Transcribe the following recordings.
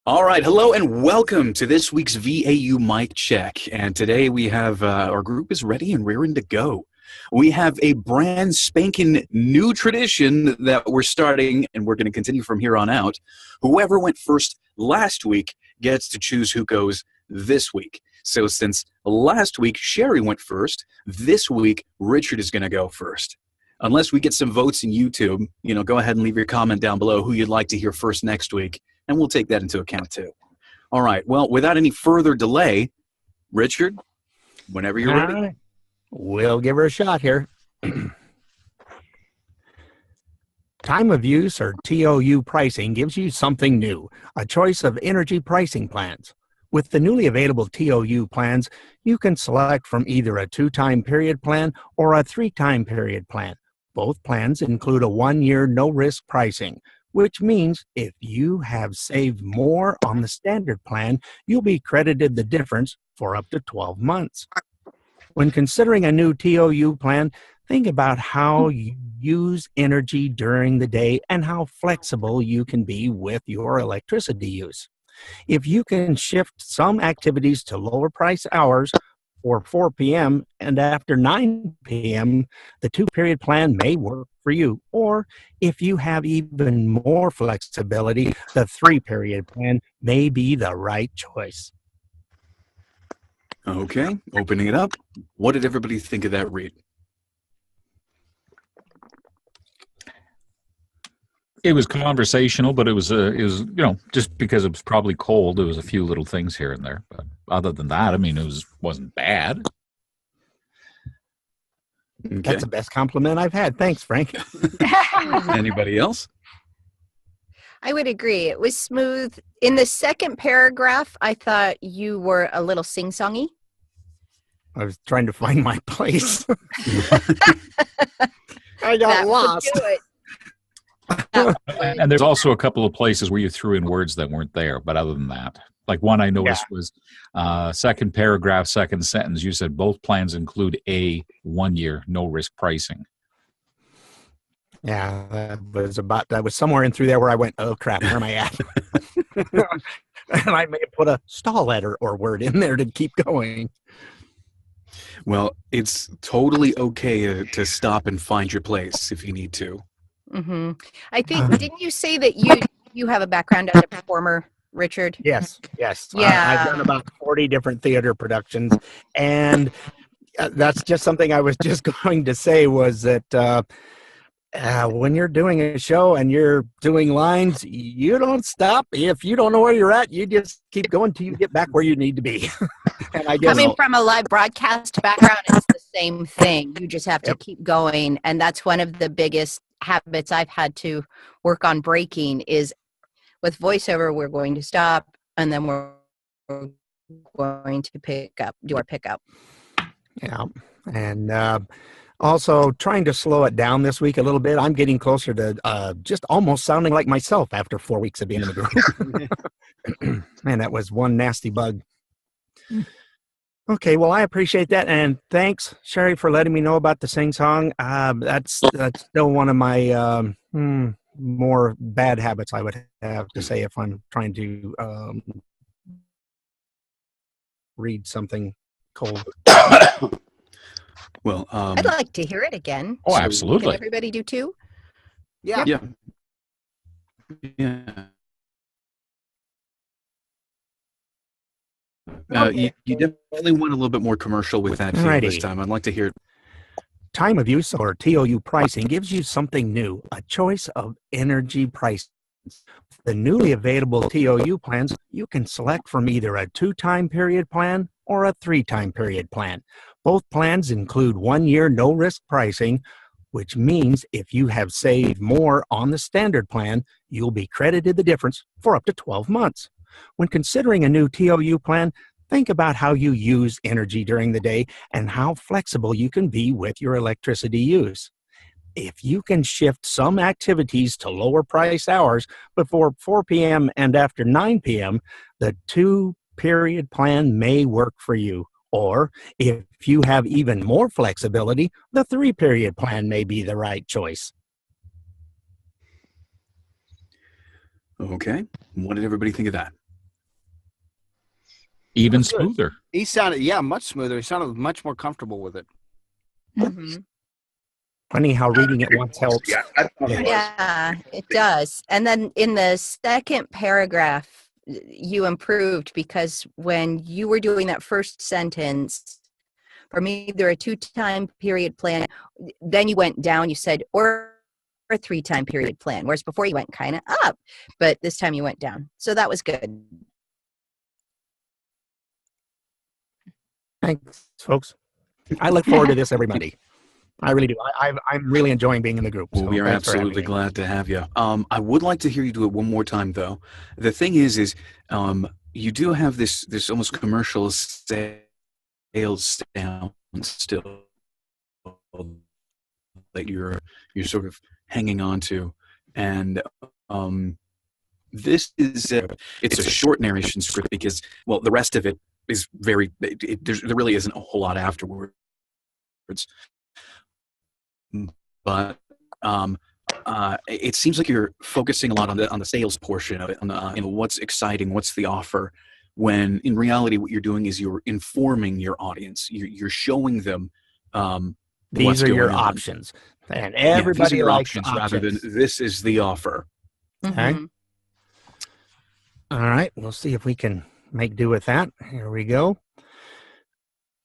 All right, hello and welcome to this week's VAU Mic Check. And today we have our group is ready and rearing to go. We have a brand spanking new tradition that we're starting, and we're going to continue from here on out. Whoever went first last week gets to choose who goes this week. So since last week Sherry went first, this week Richard is going to go first. Unless we get some votes in YouTube, go ahead and leave your comment down below who you'd like to hear first next week. And we'll take that into account too. All right. Well, without any further delay, Richard, whenever you're ready. Right. We'll give her a shot here. Time of use, or TOU pricing, gives you something new, a choice of energy pricing plans. With the newly available TOU plans, you can select from either a 2-time period plan or a 3-time period plan. Both plans include a 1-year no-risk pricing, which means if you have saved more on the standard plan, you'll be credited the difference for up to 12 months. When considering a new TOU plan, think about how you use energy during the day and how flexible you can be with your electricity use. If you can shift some activities to lower price hours or 4 p.m. and after 9 p.m., the 2-period plan may work for you. Or if you have even more flexibility, the 3-period plan may be the right choice. Okay, opening it up. What did everybody think of that read? It was conversational, but it was just because it was probably cold, there was a few little things here and there. But other than that, I mean, wasn't bad. Okay. That's the best compliment I've had. Thanks, Frank. Anybody else? I would agree. It was smooth. In the second paragraph, I thought you were a little sing-songy. I was trying to find my place. I got lost. Would do it. And there's also a couple of places where you threw in words that weren't there, but other than that, like one I noticed was second paragraph, second sentence, you said both plans include a 1-year no-risk pricing. Yeah, that was somewhere in through there where I went, oh crap, where am I at? And I may have put a stall letter or word in there to keep going. Well, it's totally okay to stop and find your place if you need to. Mm-hmm. I think, didn't you say that you have a background as a performer, Richard? Yes. Yeah. I've done about 40 different theater productions, and that's just something I was just going to say was that when you're doing a show and you're doing lines, you don't stop. If you don't know where you're at, you just keep going till you get back where you need to be. And I guess coming from a live broadcast background, it's the same thing. You just have to keep going, and that's one of the biggest habits I've had to work on breaking is with voiceover, we're going to stop and then we're going to do our pickup. Yeah. And also trying to slow it down this week a little bit. I'm getting closer to just almost sounding like myself after 4 weeks of being in the group. Man, that was one nasty bug. Okay, well, I appreciate that, and thanks, Sherry, for letting me know about the sing-song. That's still one of my more bad habits, I would have to say, if I'm trying to read something cold. Well, I'd like to hear it again. Oh, absolutely. Can everybody do too? Yeah. You definitely went a little bit more commercial with that feel this time. I'd like to hear it. Time of use, or TOU pricing, gives you something new, a choice of energy pricing. The newly available TOU plans, you can select from either a 2-time period plan or a 3-time period plan. Both plans include 1-year no-risk pricing, which means if you have saved more on the standard plan, you'll be credited the difference for up to 12 months. When considering a new TOU plan, think about how you use energy during the day and how flexible you can be with your electricity use. If you can shift some activities to lower price hours before 4 p.m. and after 9 p.m., the 2-period plan may work for you. Or if you have even more flexibility, the 3-period plan may be the right choice. Okay. What did everybody think of that? Even That's good. smoother. He sounded, yeah, much smoother. He sounded much more comfortable with it. Mhm. Funny how reading it once helps. Yeah, I thought it was. Yeah, it does. And then in the second paragraph, you improved because when you were doing that first sentence, from either a 2-time period plan, then you went down, you said, or a 3-time period plan, whereas before you went kind of up, but this time you went down. So that was good. Thanks, folks. I look forward to this every Monday. I really do. I'm really enjoying being in the group. Well, So we are thanks for having absolutely me. glad to have you. I would like to hear you do it one more time, though. The thing is you do have this almost commercial sales sound still that you're sort of hanging on to, and this is it's a short narration script because, well, the rest of it is very. There really isn't a whole lot afterwards, but it seems like you're focusing a lot on the sales portion of it, on the, what's exciting, what's the offer, when in reality what you're doing is you're informing your audience. You're showing them These are your going on. options, and everybody these are your likes options rather than this is the offer. Okay. Mhm. All right, we'll see if we can make do with that. Here we go.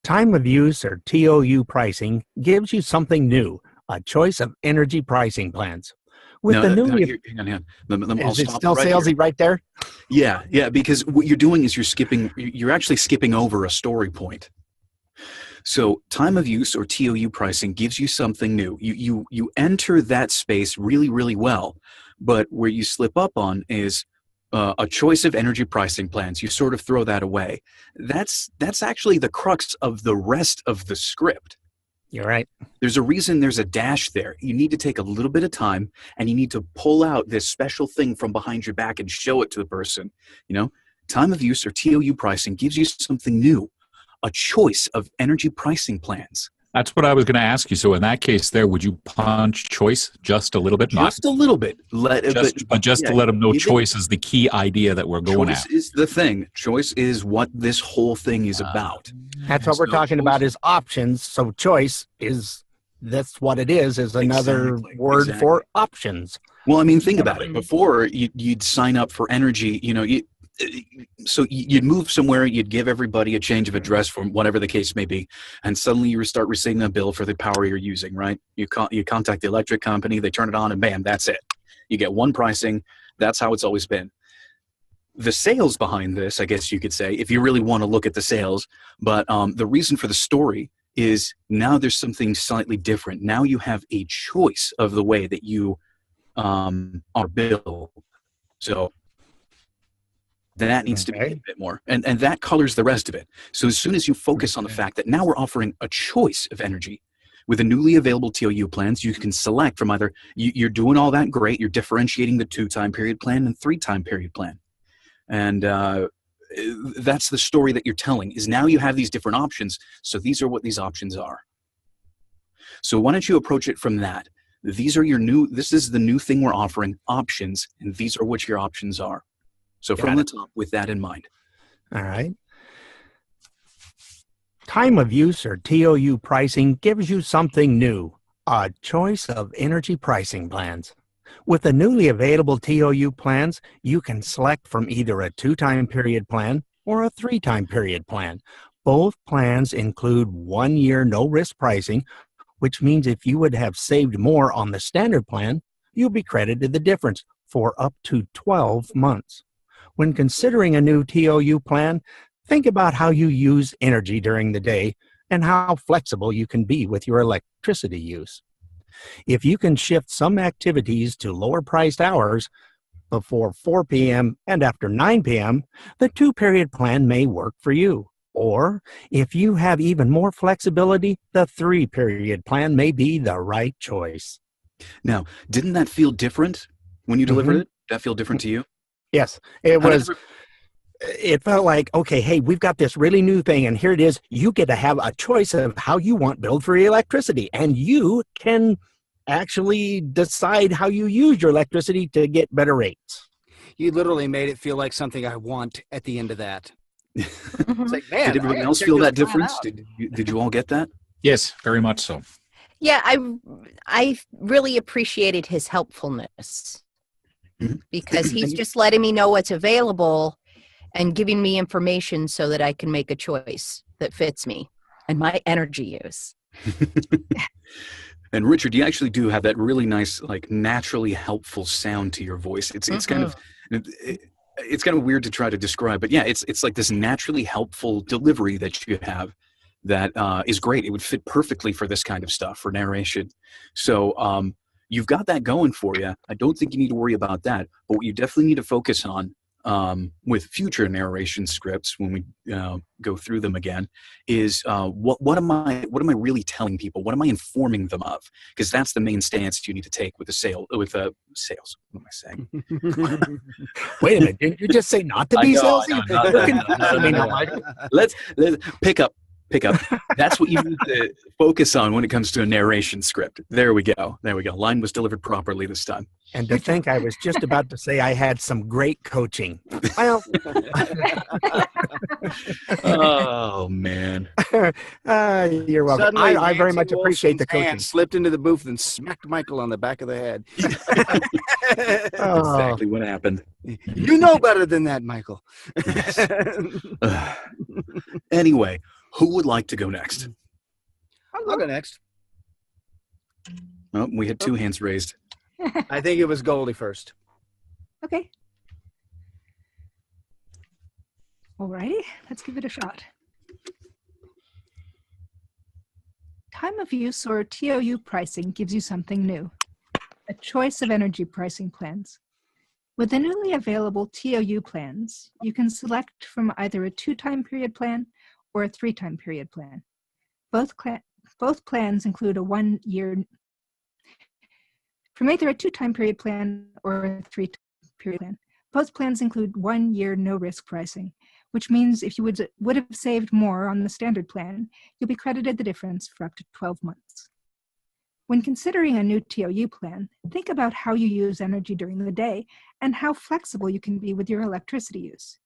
Time of use, or TOU pricing, gives you something new, a choice of energy pricing plans. With the No, newly, hang on. I'll is it stop still right salesy here. right there? Yeah, because what you're doing is you're actually skipping over a story point. So time of use, or TOU pricing, gives you something new. You enter that space really, really well, but where you slip up on is a choice of energy pricing plans. You sort of throw that away. That's actually the crux of the rest of the script. You're right. There's a reason there's a dash there. You need to take a little bit of time, and you need to pull out this special thing from behind your back and show it to the person. Time of use, or TOU pricing, gives you something new, a choice of energy pricing plans. That's what I was going to ask you. So in that case there, would you punch choice just a little bit? Just a little bit. To let them know choice is the key idea that we're going choice at. Is the thing. Choice is what this whole thing is about. That's what we're talking about, is options. So choice that's what it is another word for options. Well, I mean, think about it. Before, you'd sign up for energy, so you'd move somewhere, you'd give everybody a change of address from whatever the case may be, and suddenly you start receiving a bill for the power you're using, right? You contact the electric company, they turn it on, and bam, that's it. You get one pricing. That's how it's always been. The sales behind this, I guess you could say, if you really want to look at the sales, but the reason for the story is now there's something slightly different. Now you have a choice of the way that you are billed. So that needs to be a bit more. And that colors the rest of it. So as soon as you focus on the fact that now we're offering a choice of energy with the newly available TOU plans, you can select from either, you're doing all that great, you're differentiating the 2-time period plan and 3-time period plan. And that's the story that you're telling, is now you have these different options. So these are what these options are. So why don't you approach it from that? This is the new thing we're offering, options, and these are what your options are. So from the top, with that in mind. All right. Time of use, or TOU pricing, gives you something new, a choice of energy pricing plans. With the newly available TOU plans, you can select from either a 2-time period plan or a 3-time period plan. Both plans include 1-year no-risk pricing, which means if you would have saved more on the standard plan, you'll be credited the difference for up to 12 months. When considering a new TOU plan, think about how you use energy during the day and how flexible you can be with your electricity use. If you can shift some activities to lower-priced hours before 4 p.m. and after 9 p.m., the 2-period plan may work for you. Or, if you have even more flexibility, the 3-period plan may be the right choice. Now, didn't that feel different when you delivered it? Did that feel different to you? Yes, it felt like, okay, hey, we've got this really new thing, and here it is. You get to have a choice of how you want billed for your electricity, and you can actually decide how you use your electricity to get better rates. You literally made it feel like something I want at the end of that. It's like, man, Did everyone else feel that difference? Did you all get that? Yes, very much so. Yeah, I really appreciated his helpfulness because he's just letting me know what's available and giving me information so that I can make a choice that fits me and my energy use. And Richard, you actually do have that really nice, like naturally helpful sound to your voice. It's kind of it's kind of weird to try to describe, but yeah, it's like this naturally helpful delivery that you have that is great. It would fit perfectly for this kind of stuff, for narration. So you've got that going for you. I don't think you need to worry about that. But what you definitely need to focus on with future narration scripts when we go through them again is what am I really telling people? What am I informing them of? Because that's the main stance you need to take with sales. What am I saying? Wait a minute! Didn't you just say not to be salesy? Let's pick up. That's what you need to focus on when it comes to a narration script. There we go. Line was delivered properly this time. And to think I was just about to say I had some great coaching. Well, oh man. You're welcome. Suddenly, I very much Nancy appreciate the Wilson's hand coaching. slipped into the booth and smacked Michael on the back of the head. Oh. Exactly what happened. You know better than that, Michael. Anyway, who would like to go next? I'll go next. Oh, we had two hands raised. I think it was Goldie first. Okay. Alrighty, let's give it a shot. Time of use or TOU pricing gives you something new. A choice of energy pricing plans. With the newly available TOU plans, you can select from either a 2-time period plan or a 3-time period plan. Both plans include a 1-year from either a 2-time period plan or a 3-time period plan. Both plans include 1-year no-risk pricing, which means if you would have saved more on the standard plan, you'll be credited the difference for up to 12 months. When considering a new TOU plan, think about how you use energy during the day and how flexible you can be with your electricity use.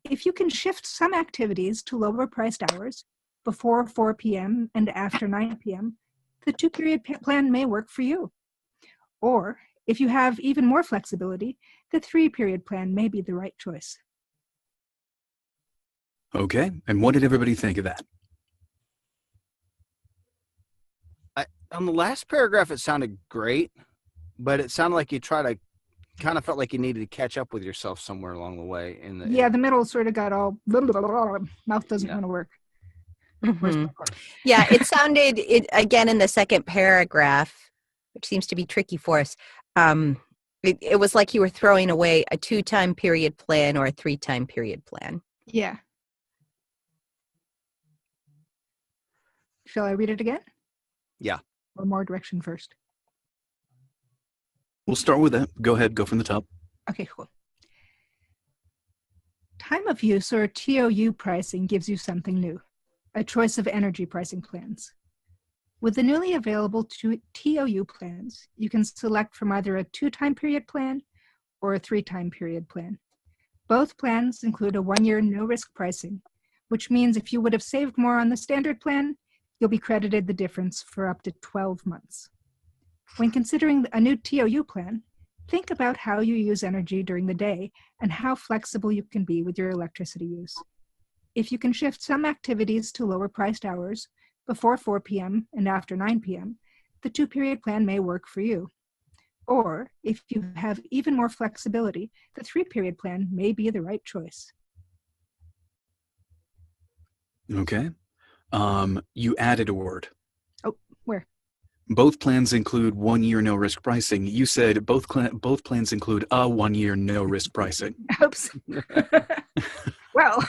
If you can shift some activities to lower-priced hours, before 4 p.m. and after 9 p.m., the 2-period plan may work for you. Or, if you have even more flexibility, the 3-period plan may be the right choice. Okay, and what did everybody think of that? On the last paragraph, it sounded great, but it sounded like you kind of felt like you needed to catch up with yourself somewhere along the way. The middle sort of got all, mouth doesn't want to work. Mm-hmm. Yeah, it sounded, again in the second paragraph, which seems to be tricky for us, it was like you were throwing away a 2-time period plan or a 3-time period plan. Yeah. Shall I read it again? Yeah. Or more direction first? We'll start with that. Go ahead, go from the top. Okay, cool. Time of use or TOU pricing gives you something new, a choice of energy pricing plans. With the newly available TOU plans, you can select from either a 2-time period plan or a 3-time period plan. Both plans include a 1-year no-risk pricing, which means if you would have saved more on the standard plan, you'll be credited the difference for up to 12 months. When considering a new TOU plan, think about how you use energy during the day and how flexible you can be with your electricity use. If you can shift some activities to lower-priced hours, before 4 p.m. and after 9 p.m., the 2-period plan may work for you. Or, if you have even more flexibility, the 3-period plan may be the right choice. Okay. You added a word. Oh, where? Both plans include 1-year no-risk pricing. You said both plans include a 1-year no-risk pricing. Oops. Well.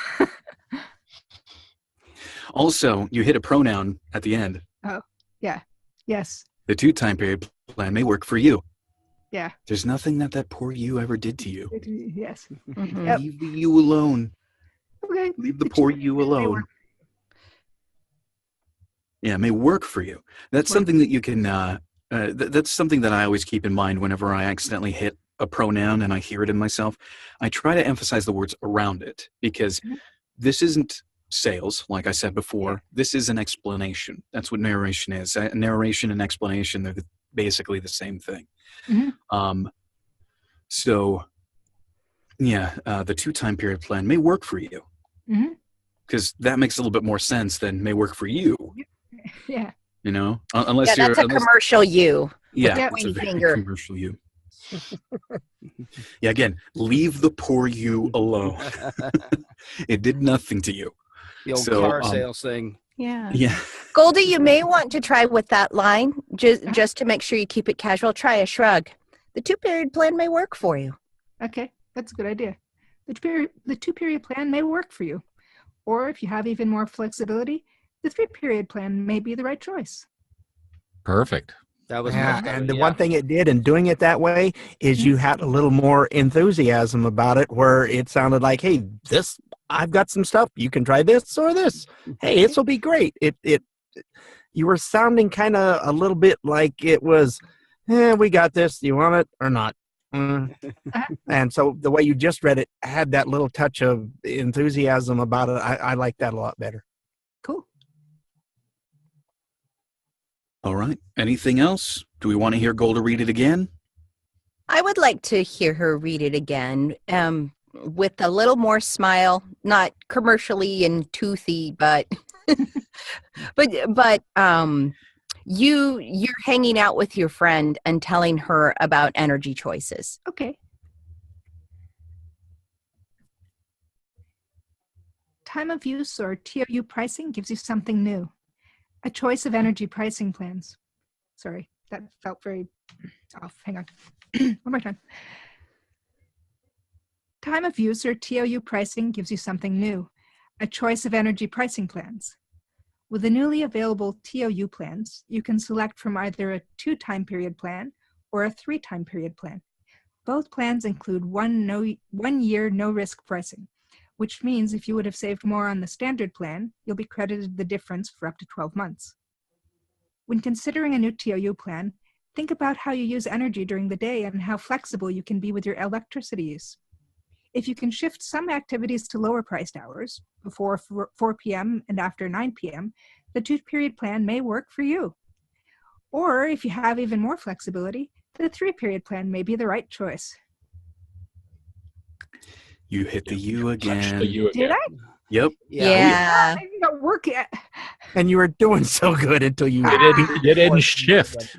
Also, you hit a pronoun at the end. Oh, yeah. Yes. The 2-time period plan may work for you. Yeah. There's nothing that poor you ever did to you. Yes. Mm-hmm. Yep. Leave the you alone. Okay. Leave the poor you alone. Yeah, it may work for you. That's something that you can, that's something that I always keep in mind whenever I accidentally hit a pronoun and I hear it in myself. I try to emphasize the words around it because this isn't sales, like I said before. This is an explanation. That's what narration is. Narration and explanation, they're basically the same thing. So, yeah, the 2-time period plan may work for you. Because that makes a little bit more sense than may work for you. Yeah. You know, unless you're that's a commercial you. Yeah, With it's a the very finger. commercial you. Yeah, again, leave the poor you alone. It did nothing to you. The old car sales thing. Yeah. Goldie, you may want to try with that line, just to make sure you keep it casual. Try a shrug. The 2-period plan may work for you. Okay, that's a good idea. The 2-period plan may work for you. Or if you have even more flexibility, the 3-period plan may be the right choice. Perfect. That was and the one thing it did in doing it that way is you had a little more enthusiasm about it, where it sounded like, hey, I've got some stuff. You can try this or this. Hey, this will be great. You were sounding kind of a little bit like it was, we got this. Do you want it or not? And so the way you just read it had that little touch of enthusiasm about it. I like that a lot better. Cool. All right. Anything else? Do we want to hear Golda read it again? I would like to hear her read it again, with a little more smile, not commercially and toothy, but you're hanging out with your friend and telling her about energy choices. Okay. Time of use or TOU pricing gives you something new. A choice of energy pricing plans. Sorry, that felt very off. Hang on. One more time. Time of use or TOU pricing gives you something new. A choice of energy pricing plans. With the newly available TOU plans, you can select from either a 2-time period plan or a 3-time period plan. Both plans include 1 year no-risk pricing, which means if you would have saved more on the standard plan, you'll be credited the difference for up to 12 months. When considering a new TOU plan, think about how you use energy during the day and how flexible you can be with your electricity use. If you can shift some activities to lower-priced hours, before 4 p.m. and after 9 p.m., the 2-period plan may work for you. Or if you have even more flexibility, the 3-period plan may be the right choice. You hit the U again. Did I? Yep. Yeah. I did not work yet. And you were doing so good until you didn't shift.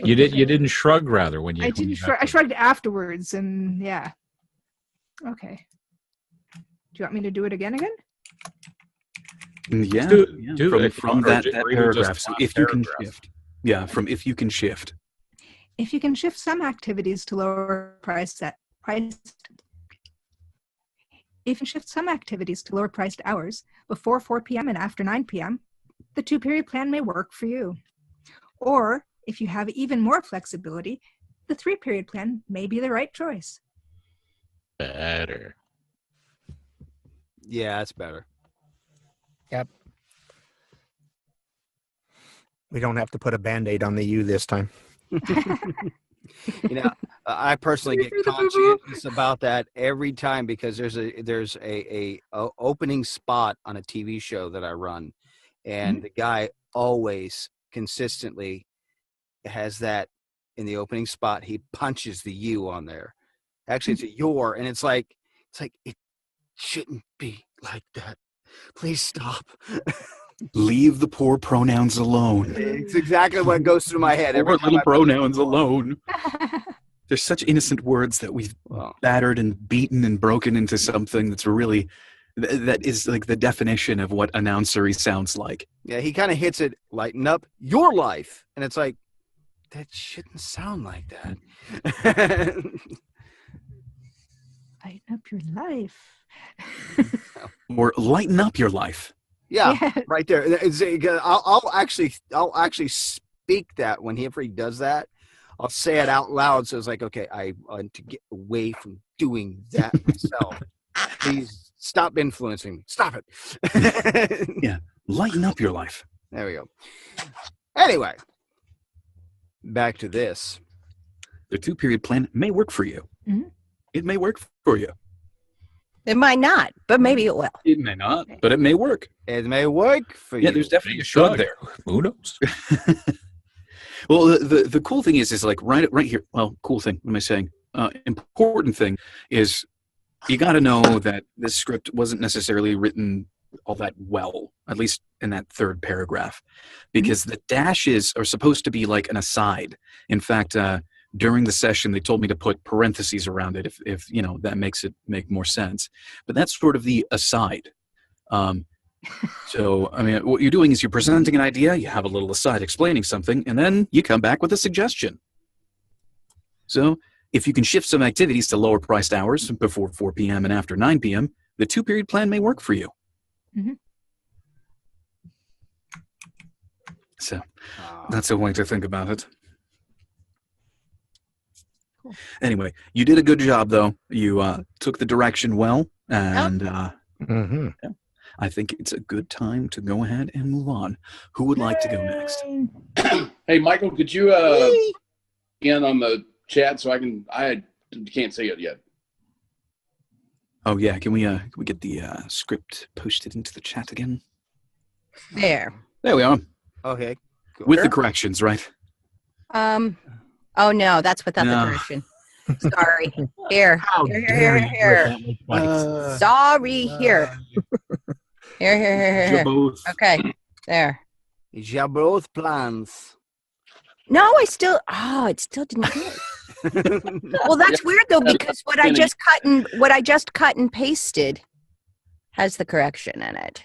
You didn't shrug rather when you. I didn't shrug. I shrugged afterwards, and yeah. Okay. Do you want me to do it again? Yeah. From that paragraph. So if you can shift. Yeah, from if you can shift. If you can shift some activities to lower priced hours before 4 p.m. and after 9 p.m., the 2-period plan may work for you. Or if you have even more flexibility, the 3-period plan may be the right choice. Better. Yeah, that's better. Yep. We don't have to put a Band-Aid on the U this time. I personally get conscientious about that every time because there's a opening spot on a TV show that I run, and the guy always consistently has that in the opening spot. He punches the U on there. Actually, it's a your, and it's like it shouldn't be like that. Please stop. Leave the poor pronouns alone. It's exactly what goes through my head. Poor little pronouns alone. They're such innocent words that we've battered and beaten and broken into something that's really, that is like the definition of what announcery sounds like. Yeah, he kind of hits it, lighten up your life. And it's like, that shouldn't sound like that. Lighten up your life. Or lighten up your life. Yeah, right there. I'll actually speak that whenever he does that. I'll say it out loud. So it's like, okay, I want to get away from doing that myself. Please stop influencing me. Stop it. Yeah, lighten up your life. There we go. Anyway, back to this. The 2-period plan may work for you. Mm-hmm. It may work for you. It might not, but maybe it will. It may not, but it may work. It may work for you. Yeah, there's definitely a shrug there. Who knows? Well, the cool thing is like right here. Well, cool thing. What am I saying? Important thing is you got to know that this script wasn't necessarily written all that well, at least in that third paragraph, because the dashes are supposed to be like an aside. In fact, during the session, they told me to put parentheses around it if you know that makes it make more sense. But that's sort of the aside. So, I mean, what you're doing is you're presenting an idea, you have a little aside explaining something, and then you come back with a suggestion. So, if you can shift some activities to lower priced hours before 4 p.m. and after 9 p.m., the 2-period plan may work for you. Mm-hmm. So, that's a way to think about it. Cool. Anyway, you did a good job, though. You took the direction well, and yeah, I think it's a good time to go ahead and move on. Who would like to go next? Hey, Michael, could you in on the chat so I can't see it yet. Oh yeah, can we get the script posted into the chat again? There. There we are. Okay. Cool. With the corrections, right? Oh no, that's without No. the correction. Sorry. Here. How Here, dare here, you here, do it that way twice. Sorry. Here. Here. Both. Okay. There. Jabroth plans. No, it still didn't do it. Well, that's weird though, because what I just cut and pasted has the correction in it.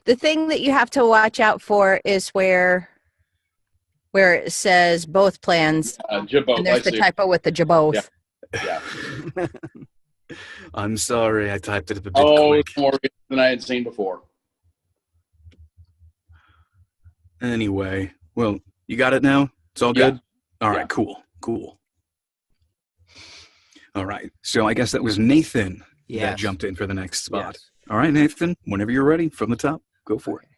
The thing that you have to watch out for is where it says both plans, Jabot, and there's I the see. typo with the jaboth. Yeah. I'm sorry, I typed it a bit Oh, quick. it's more than I had seen before. Anyway, well, you got it now? It's all good? All right, Yeah. cool. All right, so I guess that was Nathan that Yes. jumped in for the next spot. Yes. All right, Nathan, whenever you're ready, from the top, go for it.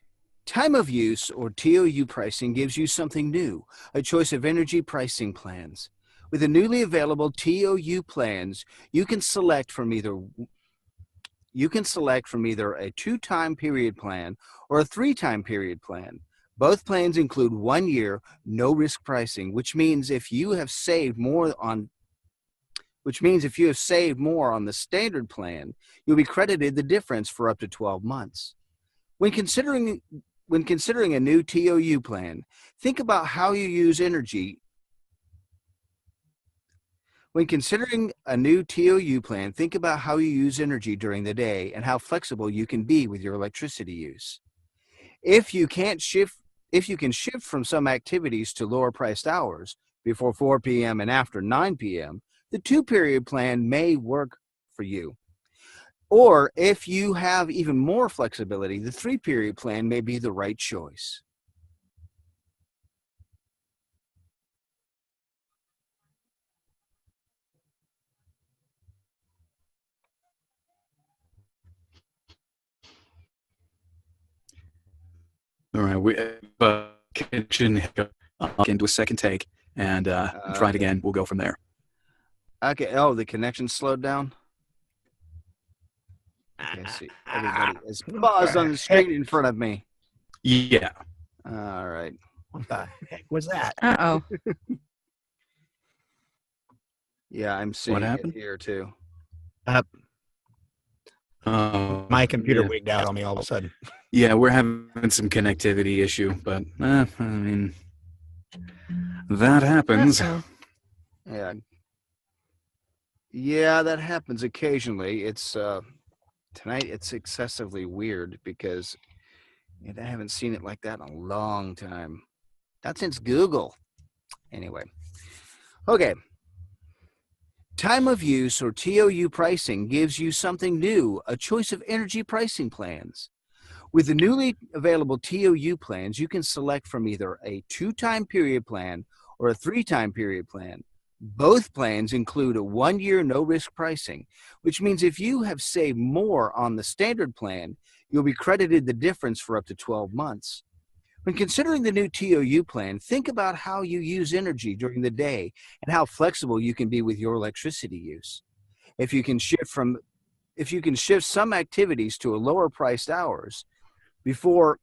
Time of use, or TOU pricing, gives you something new, a choice of energy pricing plans. With the newly available TOU plans, you can select from either a 2-time period plan or a 3-time period plan. Both plans include 1 year no risk pricing, which means if you have saved more on the standard plan, you'll be credited the difference for up to 12 months. When considering a new TOU plan, think about how you use energy. When considering a new TOU plan, think about how you use energy during the day and how flexible you can be with your electricity use. If you can shift from some activities to lower priced hours before 4 p.m. and after 9 p.m., the 2-period plan may work for you. Or if you have even more flexibility, the 3-period plan may be the right choice. All right, we kitchen into a second take and try it again. We'll go from there. Okay. Oh, the connection slowed down. Okay, see, everybody is paused on the screen in front of me. Yeah. All right. What the heck was that? Uh-oh. Yeah, I'm seeing it happened? here too. My computer yeah. wigged out on me all of a sudden. Yeah, we're having some connectivity issue, but I mean, that happens. Uh-oh. Yeah. Yeah, that happens occasionally. It's tonight it's excessively weird because I haven't seen it like that in a long time. Not since Google. Anyway. Okay. Time of use, or TOU pricing, gives you something new, a choice of energy pricing plans. With the newly available TOU plans, you can select from either a 2-time period plan or a 3-time period plan. Both plans include a 1-year no-risk pricing, which means if you have saved more on the standard plan, you'll be credited the difference for up to 12 months. When considering the new TOU plan, think about how you use energy during the day and how flexible you can be with your electricity use. If you can shift some activities to a lower priced hours before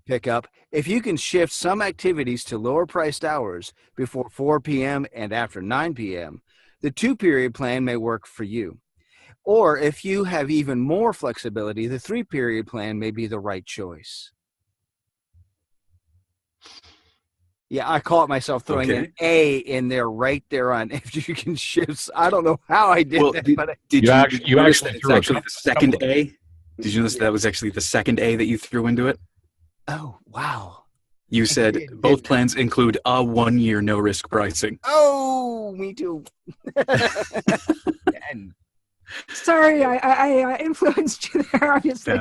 pickup, if you can shift some activities to lower priced hours before 4 p.m. and after 9 p.m., the 2-period plan may work for you. Or if you have even more flexibility, the 3-period plan may be the right choice. Yeah, I caught myself throwing an A in there right there on if you can shift. I don't know how I did that, but did you notice that it's threw actually the second A? Did you notice that was actually the second A that you threw into it? Oh, wow. You said both plans include a 1-year no-risk pricing. Oh, me too. And Sorry, I influenced you there, obviously.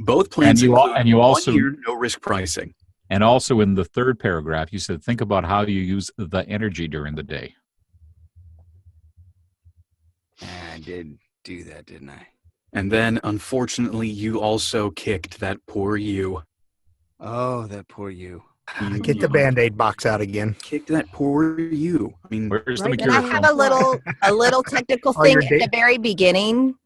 Both plans include and you also 1-year no-risk pricing. And also in the third paragraph, you said, think about how you use the energy during the day. I did do that, didn't I? And then, unfortunately, you also kicked that poor you. Oh, that poor you. Get the Band-Aid box out again. Kicked that poor you. I mean, Where's the Right, And I material have from? a little technical Oh, thing your at the very beginning.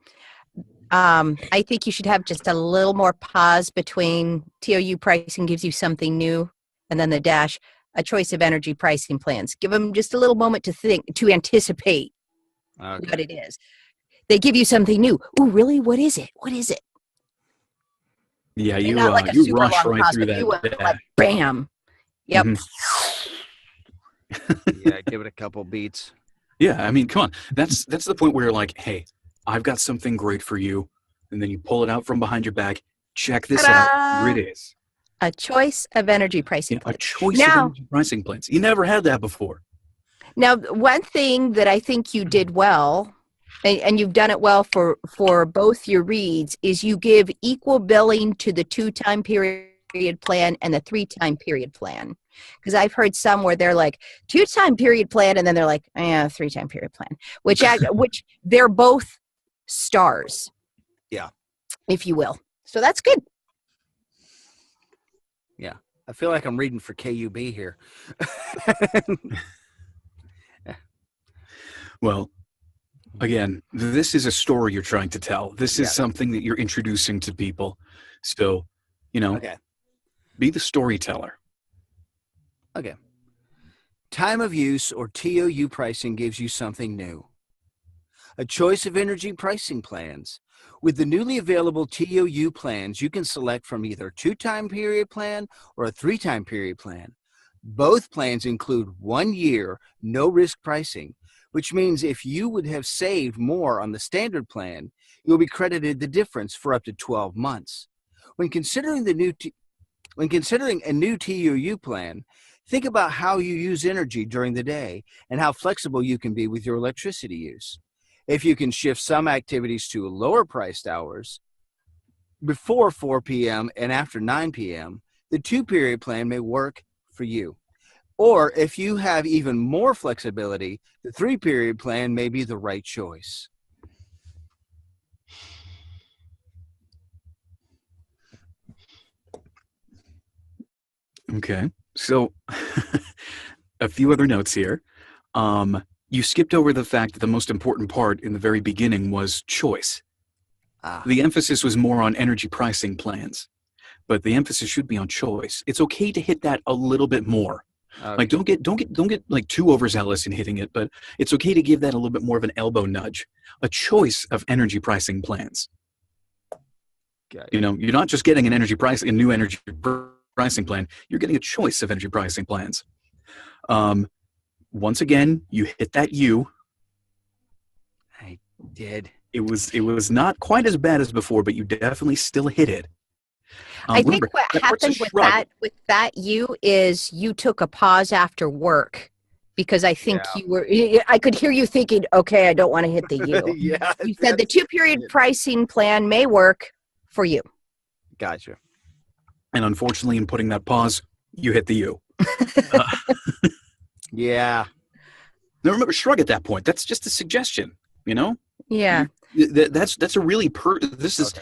I think you should have just a little more pause between TOU pricing gives you something new, and then the dash, a choice of energy pricing plans. Give them just a little moment to think, to anticipate what it is. They give you something new. Ooh, really? What is it? What is it? yeah, And you not like a you super rush long right pause, through but you that. went like bam. Yep. Yeah, give it a couple beats. Yeah, I mean, come on. That's the point where you're like, hey, I've got something great for you. And then you pull it out from behind your back. Check this out. Here it is. A choice of energy pricing A plans. choice of energy pricing plans. You never had that before. Now, one thing that I think you did well, and you've done it well for both your reads, is you give equal billing to the 2-time period plan and the 3-time period plan. Because I've heard some where they're like 2-time period plan, and then they're like, yeah, 3-time period plan, which they're both stars. Yeah. If you will. So that's good. Yeah. I feel like I'm reading for KUB here. Well, again, this is a story you're trying to tell. This is something that you're introducing to people. So, be the storyteller. Okay. Time of use or TOU pricing gives you something new. A choice of energy pricing plans. With the newly available TOU plans, you can select from either a 2-time period plan or a 3-time period plan. Both plans include 1-year no-risk pricing, which means if you would have saved more on the standard plan, you'll be credited the difference for up to 12 months. When considering a new TOU plan, think about how you use energy during the day and how flexible you can be with your electricity use. If you can shift some activities to lower priced hours before 4 p.m. and after 9 p.m., the 2-period plan may work for you. Or if you have even more flexibility, the 3-period plan may be the right choice. Okay. So a few other notes here. You skipped over the fact that the most important part in the very beginning was choice. The emphasis was more on energy pricing plans, but the emphasis should be on choice. It's okay to hit that a little bit more. Like don't get like too overzealous in hitting it, but it's okay to give that a little bit more of an elbow nudge. A choice of energy pricing plans. You know, you're not just getting a new energy pricing plan. You're getting a choice of energy pricing plans. Once again, you hit that U. I did. It was not quite as bad as before, but you definitely still hit it. I think what happened with that you is you took a pause after work because I think I could hear you thinking, okay, I don't want to hit the U. You said the 2-period pricing plan may work for you. Gotcha. And unfortunately, in putting that pause, you hit the U. Yeah. Now remember, shrug at that point. That's just a suggestion, you know? Yeah. That's a really this is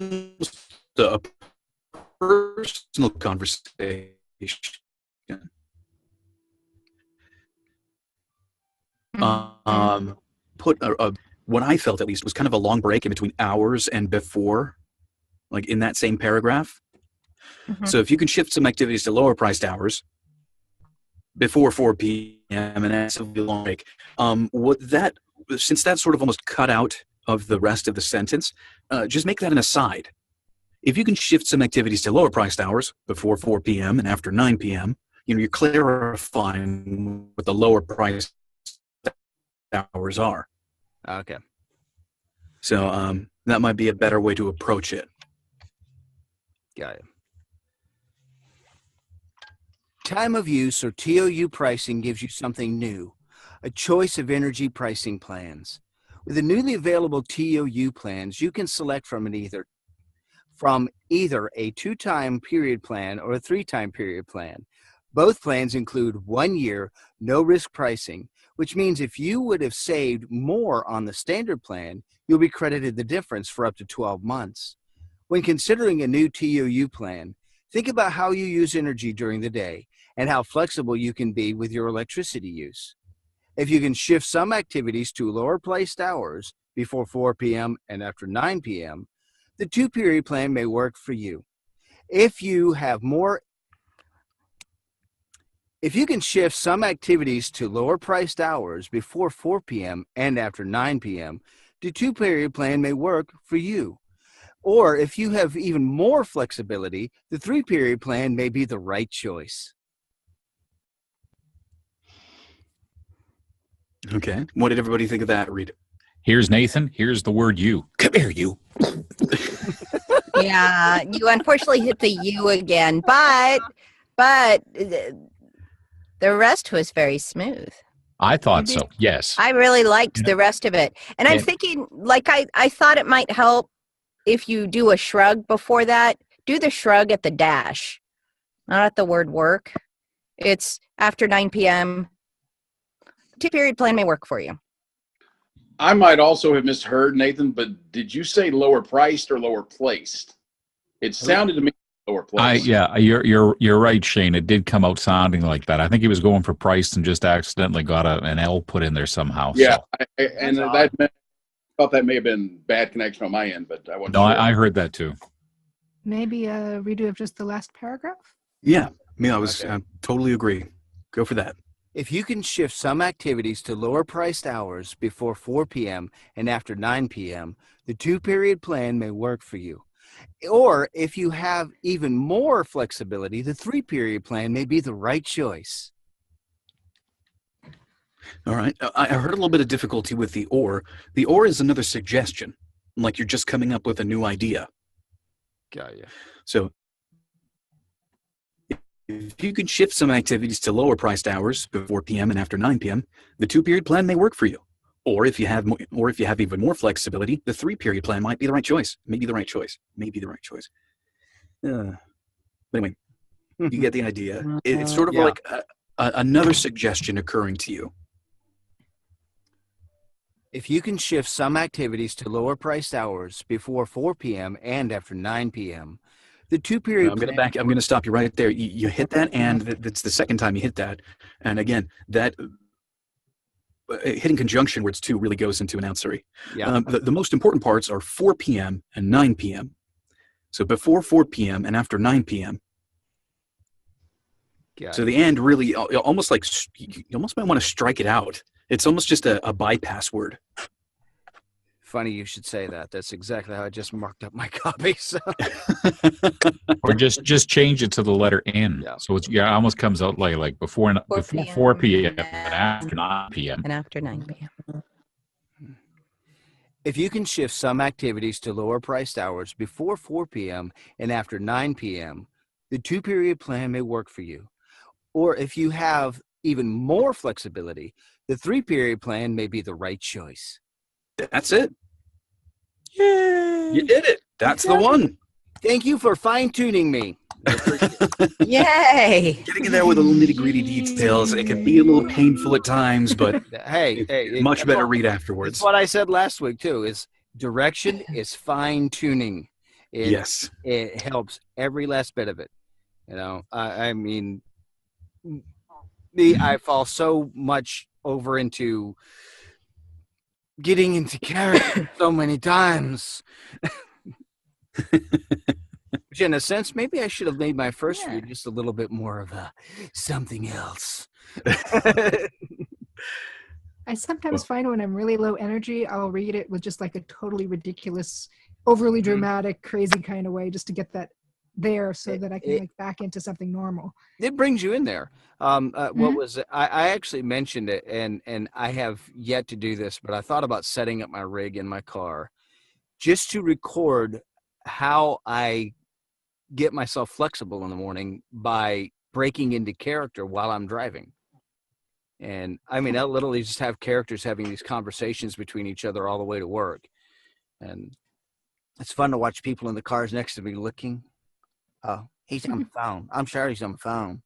almost a personal conversation. put what I felt at least was kind of a long break in between hours and before, like in that same paragraph. Mhm. So if you can shift some activities to lower priced hours before 4 p.m. and that's a long break, since that's sort of almost cut out of the rest of the sentence, just make that an aside. If you can shift some activities to lower priced hours before 4 p.m. and after 9 p.m., you're clarifying what the lower priced hours are. Okay. So that might be a better way to approach it. Got it. Time of use, or TOU pricing, gives you something new, a choice of energy pricing plans. With the newly available TOU plans, you can select from either a 2-time period plan or a 3-time period plan. Both plans include 1 year, no-risk pricing, which means if you would have saved more on the standard plan, you'll be credited the difference for up to 12 months. When considering a new TOU plan, think about how you use energy during the day and how flexible you can be with your electricity use. If you can shift some activities to lower priced hours before 4 p.m. and after 9 p.m., the 2-period plan may work for you. If you can shift some activities to lower priced hours before 4 p.m. and after 9 p.m., the 2-period plan may work for you. Or if you have even more flexibility, the 3-period plan may be the right choice. Okay. What did everybody think of that, Reed? Here's Nathan. Here's the word you. Come here, you. Yeah, you unfortunately hit the U again, but the rest was very smooth. I thought so. Yes. I really liked the rest of it. And I'm thinking, like, I thought it might help if you do a shrug before that. Do the shrug at the dash, not at the word work. It's after 9 p.m. 2-period plan may work for you. I might also have misheard, Nathan, but did you say lower priced or lower placed? It sounded to me lower placed. You're right, Shane. It did come out sounding like that. I think he was going for priced and just accidentally got an L put in there somehow. Yeah, so. I thought that may have been bad connection on my end, but I wasn't sure. I heard that too. Maybe a redo of just the last paragraph? Yeah, I totally agree. Go for that. If you can shift some activities to lower priced hours before 4 p.m. and after 9 p.m., the 2-period plan may work for you. Or if you have even more flexibility, the 3-period plan may be the right choice. All right. I heard a little bit of difficulty with the or. The or is another suggestion, like you're just coming up with a new idea. Got you. So if you can shift some activities to lower priced hours before p.m. and after 9 p.m., the 2-period plan may work for you. Or if you have even more flexibility, the 3-period plan might be the right choice. Maybe the right choice. But anyway, you get the idea. It's sort of like another suggestion occurring to you. If you can shift some activities to lower priced hours before 4 p.m. and after 9 p.m., the 2-period I'm going to stop you right there. You hit that, and that's the second time you hit that. And again, that hitting conjunction words too really goes into announcery. Yeah. The most important parts are 4 p.m. and 9 p.m. So before 4 p.m. and after 9 p.m. So the and really almost like you almost might want to strike it out. It's almost just a bypass word. Funny you should say that. That's exactly how I just marked up my copy. So. Or just change it to the letter N. Yeah. So it almost comes out like before 4 p.m. and after 9 p.m. And after 9 p.m. If you can shift some activities to lower priced hours before 4 p.m. and after 9 p.m., the 2-period plan may work for you. Or if you have even more flexibility, the 3-period plan may be the right choice. That's it. Yay! You did it. That's the one. Thank you for fine-tuning me. Yay! Getting in there with the little nitty-gritty details. It can be a little painful at times, but hey, much better read afterwards. That's what I said last week, too, is direction is fine-tuning. Yes. It helps every last bit of it. You know, I mean, I fall so much over into getting into character so many times. Which in a sense, maybe I should have made my first read just a little bit more of a something else. I sometimes find when I'm really low energy, I'll read it with just like a totally ridiculous, overly dramatic, crazy kind of way just to get that there so that I can like back into something normal. It brings you in there. What was it? I actually mentioned it, and I have yet to do this, but I thought about setting up my rig in my car just to record how I get myself flexible in the morning by breaking into character while I'm driving. And I mean, I'll literally just have characters having these conversations between each other all the way to work. And it's fun to watch people in the cars next to me looking. Oh, he's on the phone. I'm sure he's on the phone.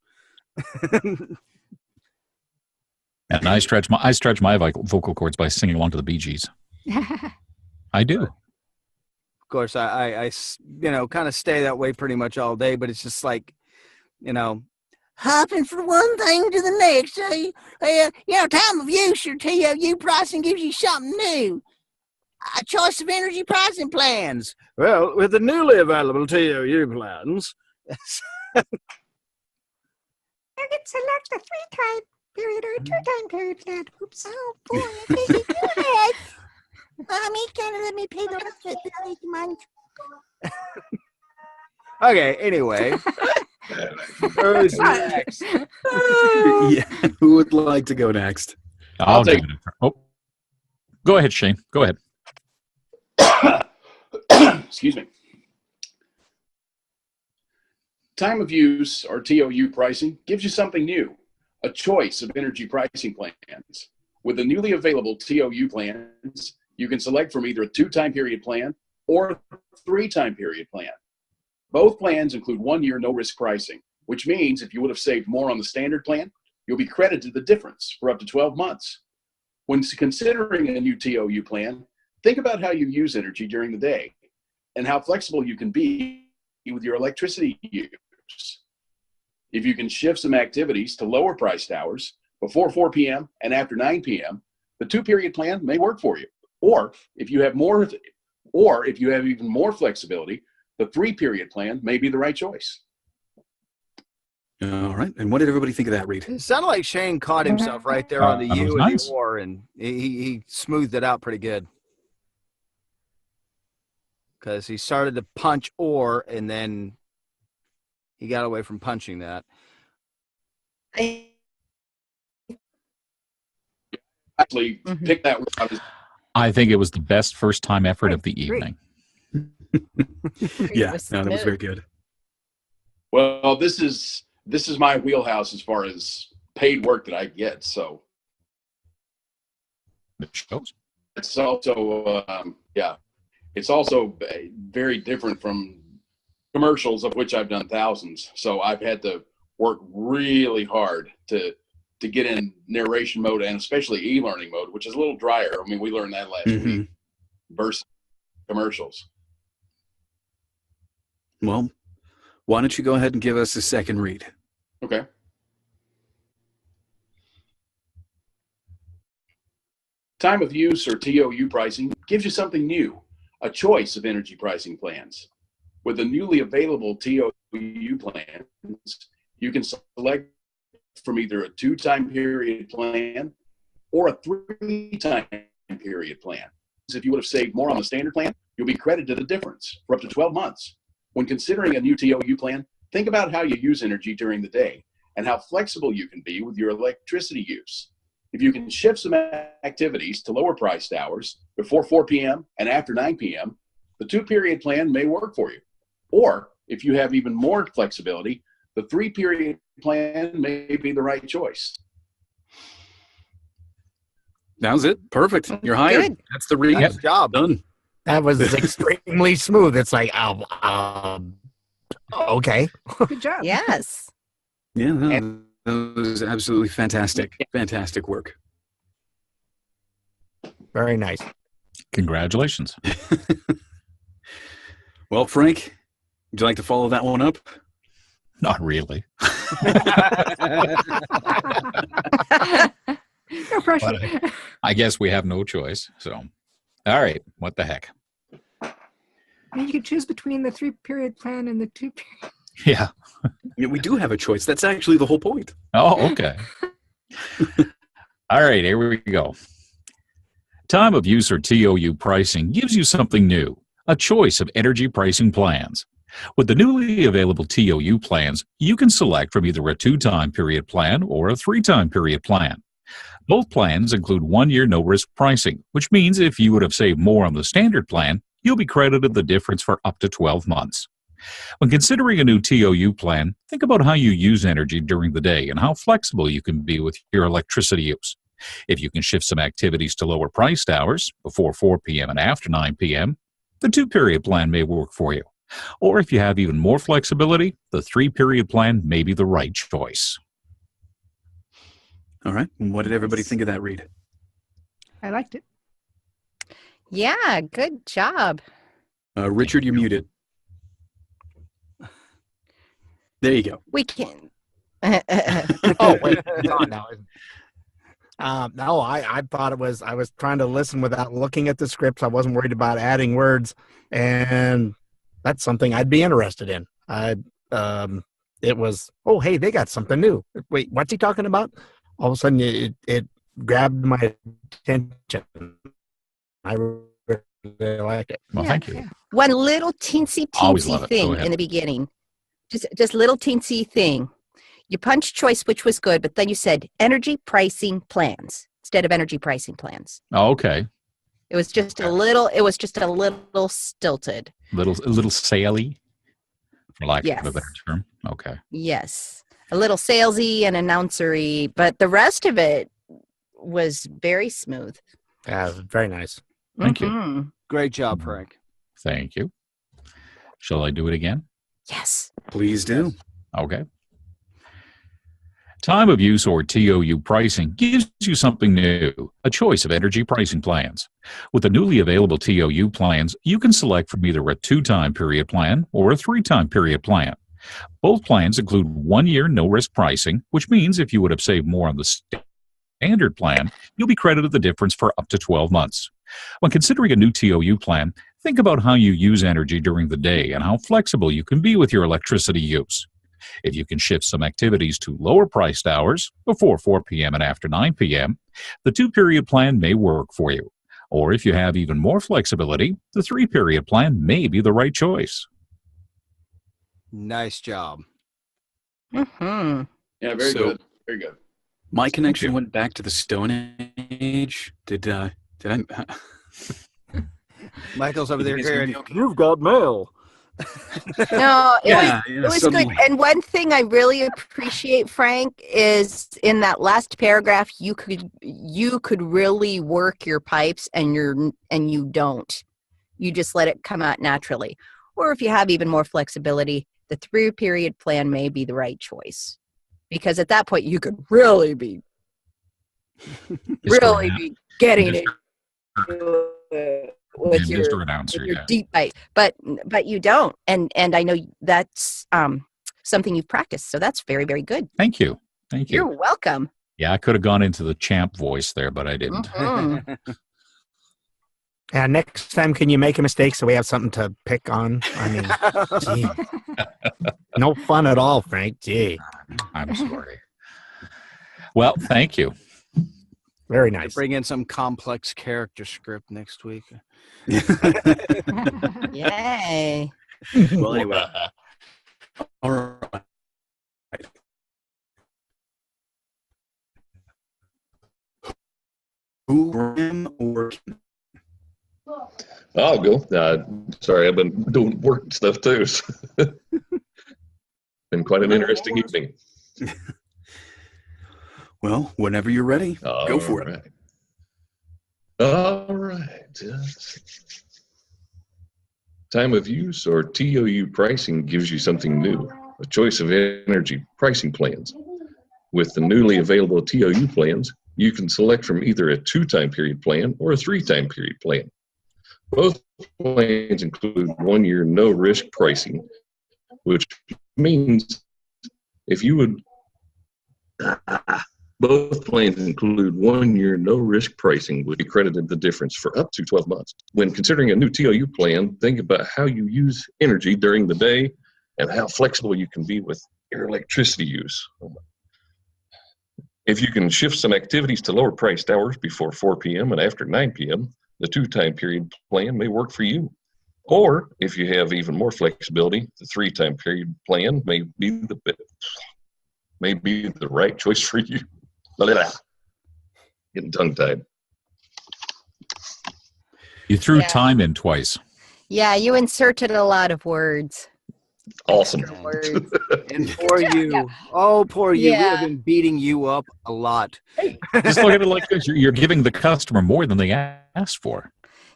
And I stretch my vocal cords by singing along to the Bee Gees. I do. Of course, I kind of stay that way pretty much all day, but it's just like, hopping from one thing to the next. Time of use or TOU pricing gives you something new. A choice of energy pricing plans. Well, with the newly available TOU plans, You can select a 3-time period or a 2-time period plan. Oops. Oh, boy, I think you do it. Mommy, can you let me pay the rest of the month? Okay, anyway. Who's next? Who would like to go next? I'll take it. Oh, go ahead, Shane. Go ahead. Excuse me. Time of use, or TOU pricing, gives you something new, a choice of energy pricing plans. With the newly available TOU plans, you can select from either a 2-time period plan or a 3-time period plan. Both plans include 1-year no-risk pricing, which means if you would have saved more on the standard plan, you'll be credited the difference for up to 12 months. When considering a new TOU plan, think about how you use energy during the day and how flexible you can be with your electricity use. If you can shift some activities to lower priced hours before 4 p.m. and after 9 p.m., the 2-period plan may work for you. Or if you have even more flexibility, the 3-period plan may be the right choice. All right. And what did everybody think of that, Reed? It sounded like Shane caught himself right there on the U and nice. the or, and he smoothed it out pretty good. Because he started to punch or, and then he got away from punching that. I actually picked that one out. I think it was the best first-time effort of the evening. Yeah, that was very good. Well, this is my wheelhouse as far as paid work that I get. So It shows. it's also, it's also very different from commercials, of which I've done thousands. So I've had to work really hard to get in narration mode, and especially e-learning mode, which is a little drier. I mean, we learned that last week versus commercials. Well, why don't you go ahead and give us a second read? Okay. Time of use, or TOU pricing, gives you something new, a choice of energy pricing plans. With the newly available TOU plans, you can select from either a 2-time period plan or a 3-time period plan. If you would have saved more on the standard plan, you'll be credited the difference for up to 12 months. When considering a new TOU plan, think about how you use energy during the day and how flexible you can be with your electricity use. If you can shift some activities to lower priced hours before 4 p.m. and after 9 p.m., the 2-period plan may work for you. Or if you have even more flexibility, the 3-period plan may be the right choice. That was it. Perfect. You're hired. Good. That's the read. Nice job. Done. That was extremely smooth. It's like, okay. Good job. Yes. Yeah, no, that was absolutely fantastic. Fantastic work. Very nice. Congratulations. Well, Frank, would you like to follow that one up? Not really. No pressure. But I guess we have no choice. So, all right, what the heck? You could choose between the 3-period plan and the 2-period. Yeah. Yeah, we do have a choice. That's actually the whole point. Oh, okay. All right, here we go. Time of use or TOU pricing gives you something new, a choice of energy pricing plans. With the newly available TOU plans, you can select from either a 2-time period plan or a 3-time period plan. Both plans include 1-year no-risk pricing, which means if you would have saved more on the standard plan, you'll be credited the difference for up to 12 months. When considering a new TOU plan, think about how you use energy during the day and how flexible you can be with your electricity use. If you can shift some activities to lower priced hours, before 4 p.m. and after 9 p.m., the 2-period plan may work for you. Or if you have even more flexibility, the 3-period plan may be the right choice. All right. What did everybody think of that, Reed? I liked it. Yeah, good job. Richard, you're muted. There you go. We can. Oh, wait, it's on now. No, I thought it was, I was trying to listen without looking at the scripts. I wasn't worried about adding words, and that's something I'd be interested in. It was, oh, hey, they got something new. Wait, what's he talking about? All of a sudden, it grabbed my attention. I really liked it. Well, thank you. One little teensy Always love it. Go thing ahead. in the beginning. Just little teensy thing. You punched choice, which was good, but then you said energy pricing plans instead of energy pricing plans. Oh, okay. It was just a little stilted. A little saley, for lack Yes. of a better term. Okay. Yes. A little salesy and announcery, but the rest of it was very smooth. Yeah, very nice. Thank you. Mhm. Great job, Frank. Thank you. Shall I do it again? Yes. Please do. Okay. Time of use or TOU pricing gives you something new, a choice of energy pricing plans. With the newly available TOU plans, you can select from either a 2-time period plan or a 3-time period plan. Both plans include 1-year no-risk pricing, which means if you would have saved more on the standard plan, you'll be credited the difference for up to 12 months. When considering a new TOU plan, think about how you use energy during the day and how flexible you can be with your electricity use. If you can shift some activities to lower priced hours, before 4 p.m. and after 9 p.m., the 2-period plan may work for you. Or if you have even more flexibility, the 3-period plan may be the right choice. Nice job. Mm-hmm. Yeah, very So- good. Very good. My connection you. went back to the Stone Age. Did I? Michael's over there It's gonna hearing, be okay. You've got mail. No, Yeah, it was good. suddenly- And one thing I really appreciate, Frank, is in that last paragraph, you could really work your pipes, and you don't. You just let it come out naturally. Or if you have even more flexibility, the 3-period plan may be the right choice, because at that point you could really be getting it with And your Mr. Announcer, with your yeah. deep bite, but you don't, and I know that's something you've practiced, so that's very, very good. Thank you. Thank you. You're welcome. Yeah, I could have gone into the champ voice there, but I didn't. Mhm. And next time, can you make a mistake so we have something to pick on? I mean, gee. No fun at all, Frank. Gee, I'm sorry. Well, thank you. very nice. bring in some complex character script next week. Yay. Well, anyway. All right. Who Graham or I'll go. Sorry, I've been doing work and stuff too. So. Been quite an interesting evening. well, whenever you're ready, go for it. All right. Time of use or TOU pricing gives you something new, a choice of energy pricing plans. With the newly available TOU plans, you can select from either a 2-time period plan or a 3-time period plan. Both plans include 1-year no-risk pricing, which means if you would Both plans include 1 year no risk pricing, which be credited the difference for up to 12 months. When considering a new TOU plan, think about how you use energy during the day and how flexible you can be with your electricity use. If you can shift some activities to lower priced hours before 4 p.m. and after 9 p.m., the 2-time period plan may work for you. Or if you have even more flexibility, the 3-time period plan may be the right choice for you. Getting tongue-tied. You threw time in twice. Yeah, you inserted a lot of words. Awesome. Words. And poor you. Oh, poor you. We have been beating you up a lot. Just look at it like this. You're giving the customer more than they asked for.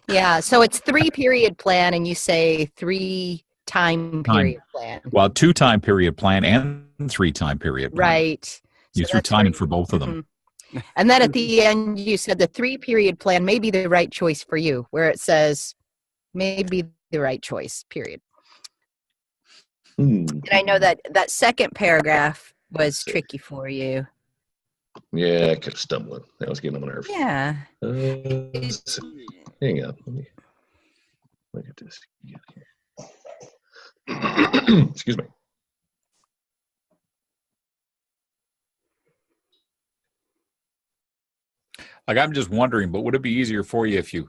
Yeah, so it's 3-period plan, and you say 3-time period plan. Well, 2-time period plan and 3-time period plan. Right. You threw time in for both of them. And then at the end, you said the 3-period plan may be the right choice for you, where it says may be the right choice, period. And I know that second paragraph was tricky for you. Yeah, I kept stumbling. I was getting on my nerves. Yeah. Hang on. Let me look at this again here. Excuse me. Like, I'm just wondering, but would it be easier for you if you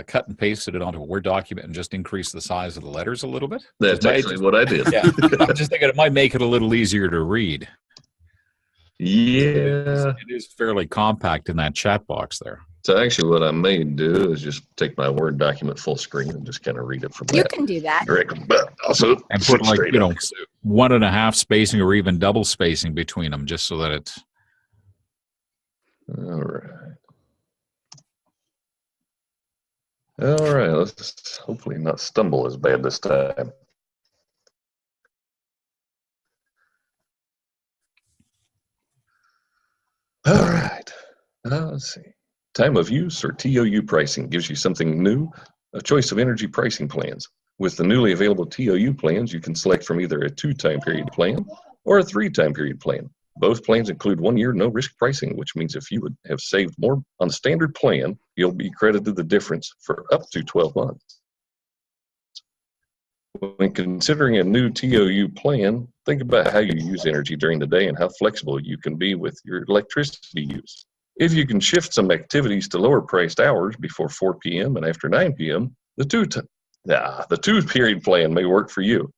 cut and pasted it onto a Word document and just increase the size of the letters a little bit? That's actually what I did. Yeah, I'm just thinking it might make it a little easier to read. Yeah. It is fairly compact in that chat box there. So actually what I may do is just take my Word document full screen and just kind of read it from You that can do that. directly. But also And put, like, 1.5 spacing or even double spacing between them, just so that it's... All right. All right, let's hopefully not stumble as bad this time. All right, let's see. Time of use or TOU pricing gives you something new, a choice of energy pricing plans. With the newly available TOU plans, you can select from either a 2-time period plan or a 3-time period plan. Both plans include 1 year no risk pricing, which means if you would have saved more on the standard plan, you'll be credited the difference for up to 12 months. When considering a new TOU plan, think about how you use energy during the day and how flexible you can be with your electricity use. If you can shift some activities to lower priced hours before 4 p.m. and after 9 p.m., the 2-period plan may work for you.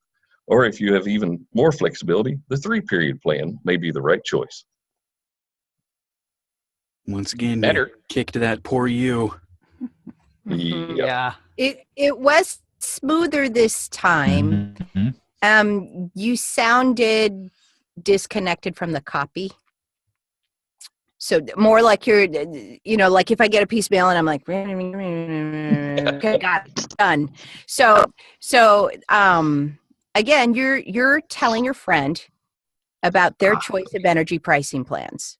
Or if you have even more flexibility, the 3-period plan may be the right choice. Once again, kick to that poor you. Yeah. It was smoother this time. You sounded disconnected from the copy. So more like you're, like if I get a piece of mail and I'm like, okay, got it, done. So again, you're telling your friend about their choice of energy pricing plans.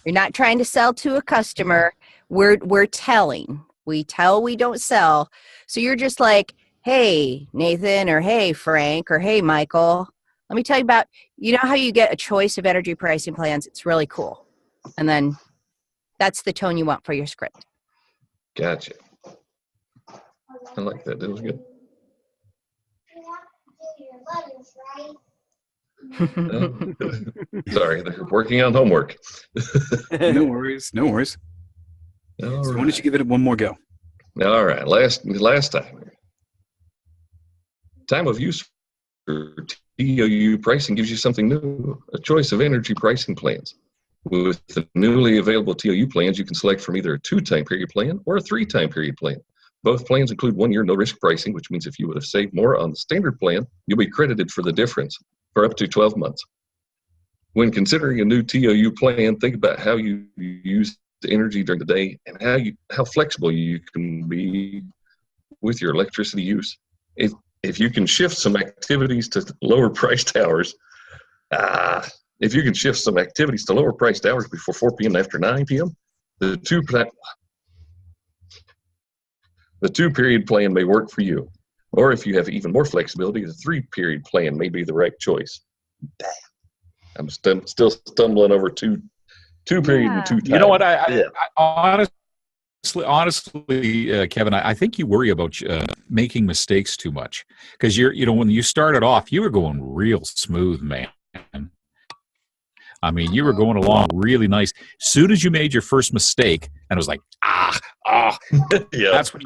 You're not trying to sell to a customer. We're telling. We tell, we don't sell. So you're just like, hey, Nathan, or hey, Frank, or hey, Michael, let me tell you about, how you get a choice of energy pricing plans. It's really cool. And then that's the tone you want for your script. Gotcha. I like that. That was good. Sorry, they're working on homework. No worries. No worries. So why don't you give it one more go? All right. Last time. Time of use for TOU pricing gives you something new, a choice of energy pricing plans. With the newly available TOU plans, you can select from either a 2-time period plan or a 3-time period plan. Both plans include 1 year no risk pricing, which means if you would have saved more on the standard plan, you'll be credited for the difference for up to 12 months. When considering a new TOU plan, think about how you use the energy during the day and how flexible you can be with your electricity use. If you can shift some activities to lower priced hours, before 4 p.m. and after 9 p.m., the 2-period plan may work for you. Or if you have even more flexibility, the 3-period plan may be the right choice. I'm still stumbling over 2 2 period and 2 time. You know what? Yeah. I honestly, Kevin, I think you worry about making mistakes too much because when you started off, you were going real smooth, man. I mean, you were going along really nice. Soon as you made your first mistake, and it was like, Yeah. that's when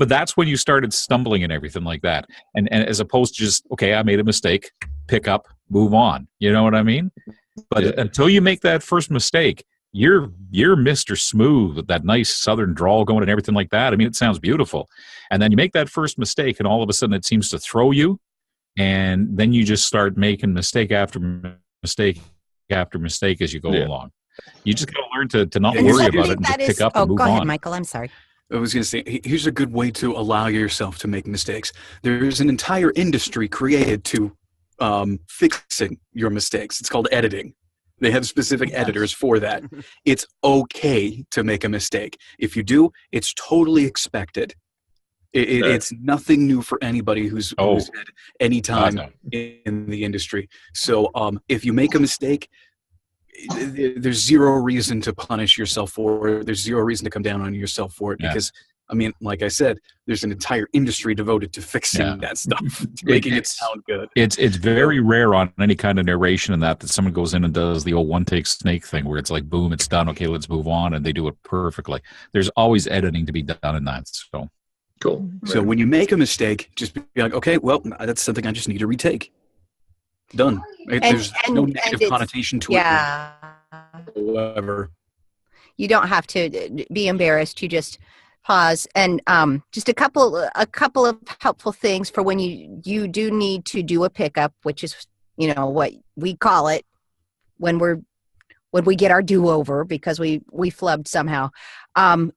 that's when you started stumbling and everything like that. And as opposed to just, okay, I made a mistake, pick up, move on. You know what I mean? But until you make that first mistake, you're Mr. Smooth with that nice southern drawl going and everything like that. I mean, it sounds beautiful. And then you make that first mistake, and all of a sudden it seems to throw you, and then you just start making mistake after mistake after mistake as you go along. You just got to learn to not worry about it and just pick up and move on. Go ahead, Michael. I'm sorry. I was going to say, here's a good way to allow yourself to make mistakes. There's an entire industry created to fixing your mistakes. It's called editing. They have specific editors for that. It's okay to make a mistake. If you do, it's totally expected. It's nothing new for anybody who's had any time in the industry. So if you make a mistake, there's zero reason to punish yourself for it. There's zero reason to come down on yourself for it because, I mean, like I said, there's an entire industry devoted to fixing that stuff, making it sound good. It's very rare on any kind of narration and that someone goes in and does the old one-take snake thing where it's like, boom, it's done. Okay, let's move on. And they do it perfectly. There's always editing to be done in that. So cool. So when you make a mistake, just be like, okay, well, that's something I just need to retake. Done. There's no negative connotation to it whatsoever. You don't have to be embarrassed. You just pause and just a couple of helpful things for when you do need to do a pickup, which is what we call it when we get our do-over because we flubbed somehow.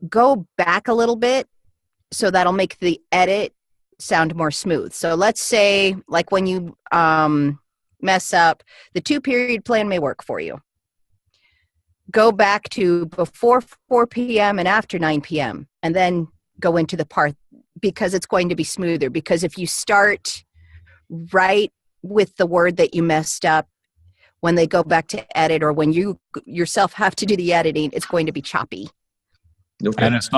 Go back a little bit, so that'll make the edit sound more smooth. So let's say, like when you mess up, the 2-period plan may work for you. Go back to before 4 p.m. and after 9 p.m. and then go into the part because it's going to be smoother. Because if you start right with the word that you messed up, when they go back to edit or when you yourself have to do the editing, it's going to be choppy. Okay. And it's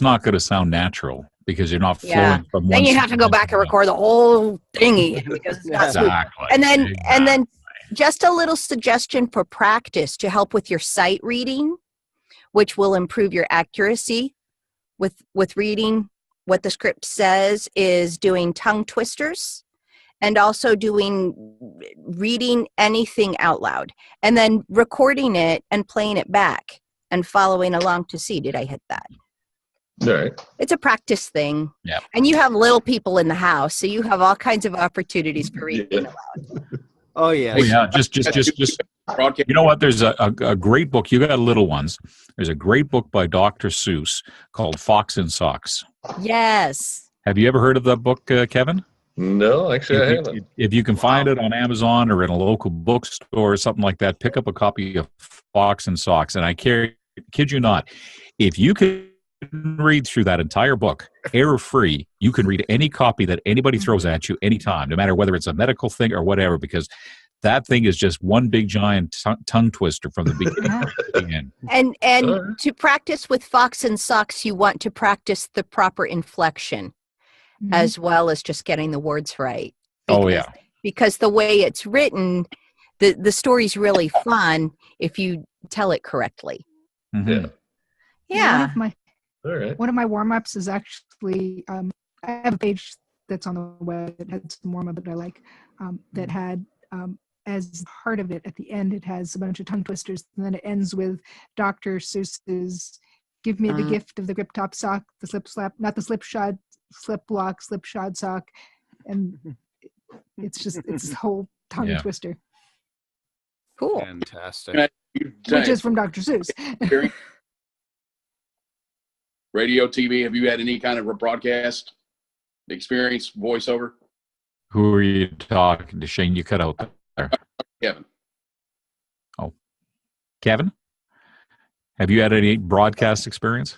not going to sound natural because you're not flowing from one. Then you have to go back and record the whole thingy because it's not smooth. And then just a little suggestion for practice to help with your sight reading, which will improve your accuracy with reading what the script says, is doing tongue twisters and also reading anything out loud and then recording it and playing it back and following along to see, did I hit that? All right. It's a practice thing. Yeah. And you have little people in the house, so you have all kinds of opportunities for reading aloud. Oh yeah. Oh, yeah. Just you know what? There's a great book. You got little ones. There's a great book by Dr. Seuss called Fox in Socks. Yes. Have you ever heard of that book, Kevin? No, actually I haven't. If you can find it on Amazon or in a local bookstore or something like that, pick up a copy of Fox in Socks. And I kid you not, if you can read through that entire book error-free, you can read any copy that anybody throws at you anytime, no matter whether it's a medical thing or whatever, because that thing is just one big giant tongue twister from the beginning to the end. And to practice with Fox and Socks, you want to practice the proper inflection as well as just getting the words right. Because the way it's written, the story's really fun if you tell it correctly. Mm-hmm. Yeah. One of my warm-ups is actually, I have a page that's on the web that had some warm-up that I like, that had, as part of it, at the end, it has a bunch of tongue twisters, and then it ends with Dr. Seuss's "Give me the gift of the grip top sock, the slip slap, not the slip shod, slip block, slip shod sock," and it's this whole tongue twister. Cool. Fantastic. Which is from Dr. Seuss. Radio, TV, have you had any kind of a broadcast experience, voiceover? Who are you talking to, Shane? You cut out there. Kevin. Oh. Kevin? Have you had any broadcast experience?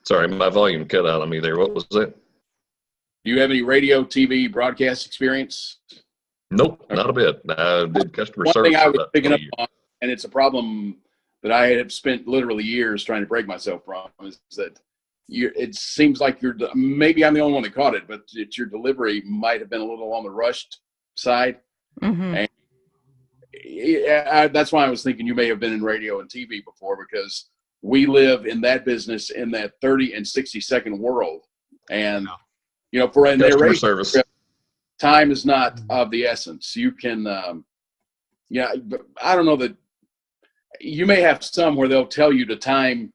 Sorry, my volume cut out on me there. What was that? Do you have any radio, TV, broadcast experience? Nope, not a bit. I did customer One service. thing I was picking up on, and it's a problem that I have spent literally years trying to break myself from is that it seems like maybe I'm the only one that caught it, but your delivery might have been a little on the rushed side. Mm-hmm. And that's why I was thinking you may have been in radio and TV before, because we live in that business in that 30 and 60-second world. And, for a Customer narration, service. time is not of the essence. You can, but I don't know that you may have some where they'll tell you to time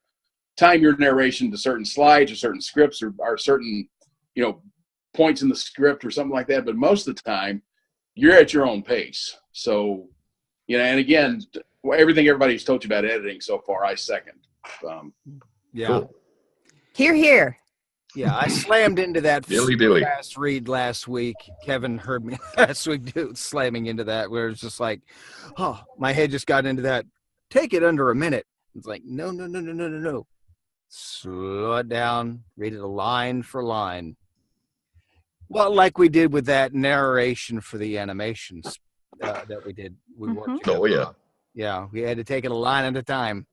your narration to certain slides or certain scripts or certain, points in the script or something like that. But most of the time you're at your own pace. So, and again, everything everybody's told you about editing so far, I second. Yeah. Cool. Here. Yeah, I slammed into that Dilly. fast read last week. Kevin heard me last week slamming into that, where it's just like, oh, my head just got into that. Take it under a minute. It's like, no. Slow it down. Read it line for line. Well, like we did with that narration for the animations that we did. We worked. Oh, yeah. Yeah, we had to take it a line at a time.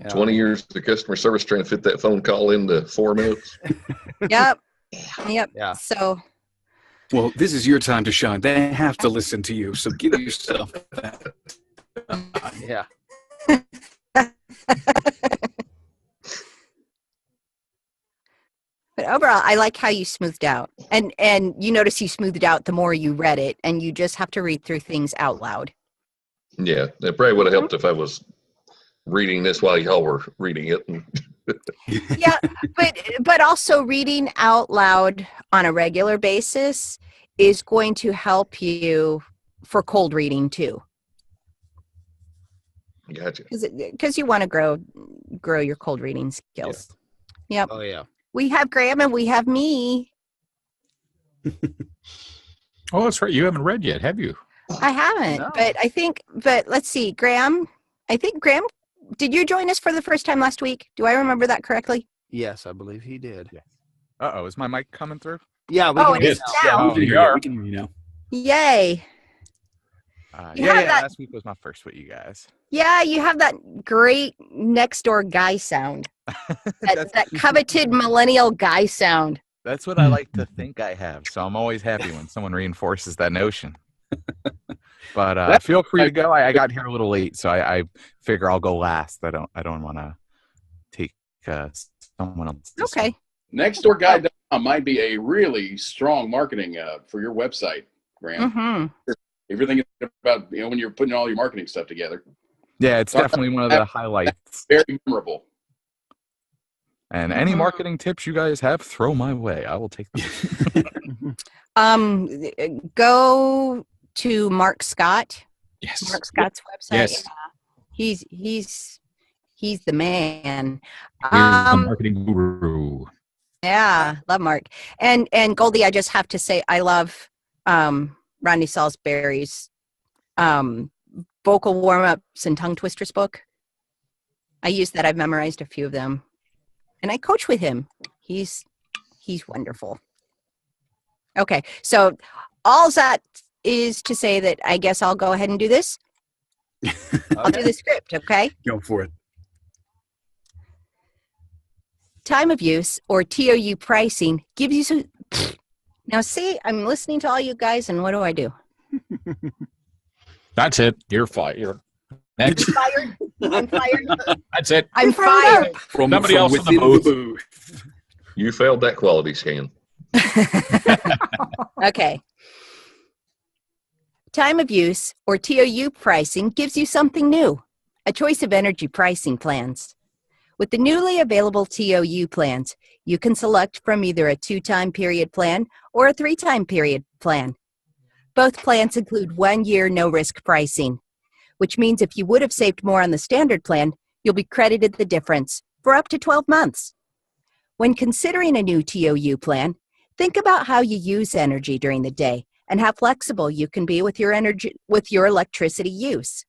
20 years of customer service trying to fit that phone call into 4 minutes. Yep. Yeah. So. Well, this is your time to shine. They have to listen to you, so give yourself that. Yeah. But overall, I like how you smoothed out. And you notice you smoothed out the more you read it, and you just have to read through things out loud. Yeah, it probably would have helped if I was reading this while y'all were reading it. Yeah, but also reading out loud on a regular basis is going to help you for cold reading too. Gotcha. Because you want to grow your cold reading skills. Yeah. Yep. Oh, yeah. We have Graham and we have me. Oh, that's right. You haven't read yet, have you? I haven't, No. but let's see. Graham, did you join us for the first time last week? Do I remember that correctly? Yes, I believe he did. Yes. Uh-oh, is my mic coming through? Yeah, we Oh, can it is now. Oh, you are. We can hear you now. Yay. You have that- last week was my first with you guys. Yeah, you have that great next door guy sound. That coveted millennial guy sound. That's what I like to think I have. So I'm always happy when someone reinforces that notion. But feel free to go. I got here a little late, so I figure I'll go last. I don't want to take someone else. Okay. Nextdoorguy.com might be a really strong marketing for your website, Graham. Mm-hmm. If you're thinking about, when you're putting all your marketing stuff together. Yeah, it's definitely one of the highlights. Very memorable. And any marketing tips you guys have, throw my way. I will take them. Go to Mark Scott. Yes. Mark Scott's website. Yes. Yeah. He's the man. He's the marketing guru. Yeah, love Mark. And Goldie, I just have to say I love Rodney Salisbury's vocal warm-ups and tongue twisters book. I use that. I've memorized a few of them. And I coach with him. He's wonderful. Okay, so all that is to say that I guess I'll go ahead and do this. I'll do the script, okay? Go for it. Time of use, or TOU pricing, gives you some... Now see, I'm listening to all you guys, and what do I do? That's it. You're fired. Next. Fired. I'm fired. That's it. I'm fired. From Somebody else in the within booth. You failed that quality scan. Okay. Time of use, or TOU pricing, gives you something new, a choice of energy pricing plans. With the newly available TOU plans, you can select from either a 2-time period plan or a 3-time period plan. Both plans include 1-year no-risk pricing, which means if you would have saved more on the standard plan, you'll be credited the difference for up to 12 months. When considering a new TOU plan, think about how you use energy during the day and how flexible you can be with your electricity use.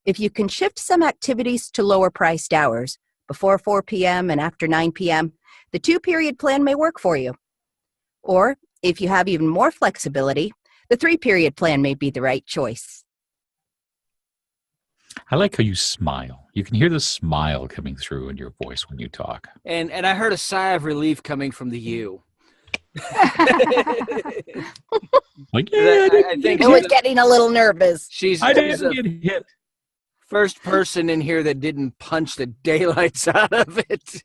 If you can shift some activities to lower priced hours, before 4 p.m. and after 9 p.m., the 2-period plan may work for you. Or, if you have even more flexibility, The 3-period plan may be the right choice. I like how you smile. You can hear the smile coming through in your voice when you talk. And I heard a sigh of relief coming from the you. Like, yeah, I think I was getting a little nervous. she's I she's didn't the get hit. first person in here that didn't punch the daylights out of it.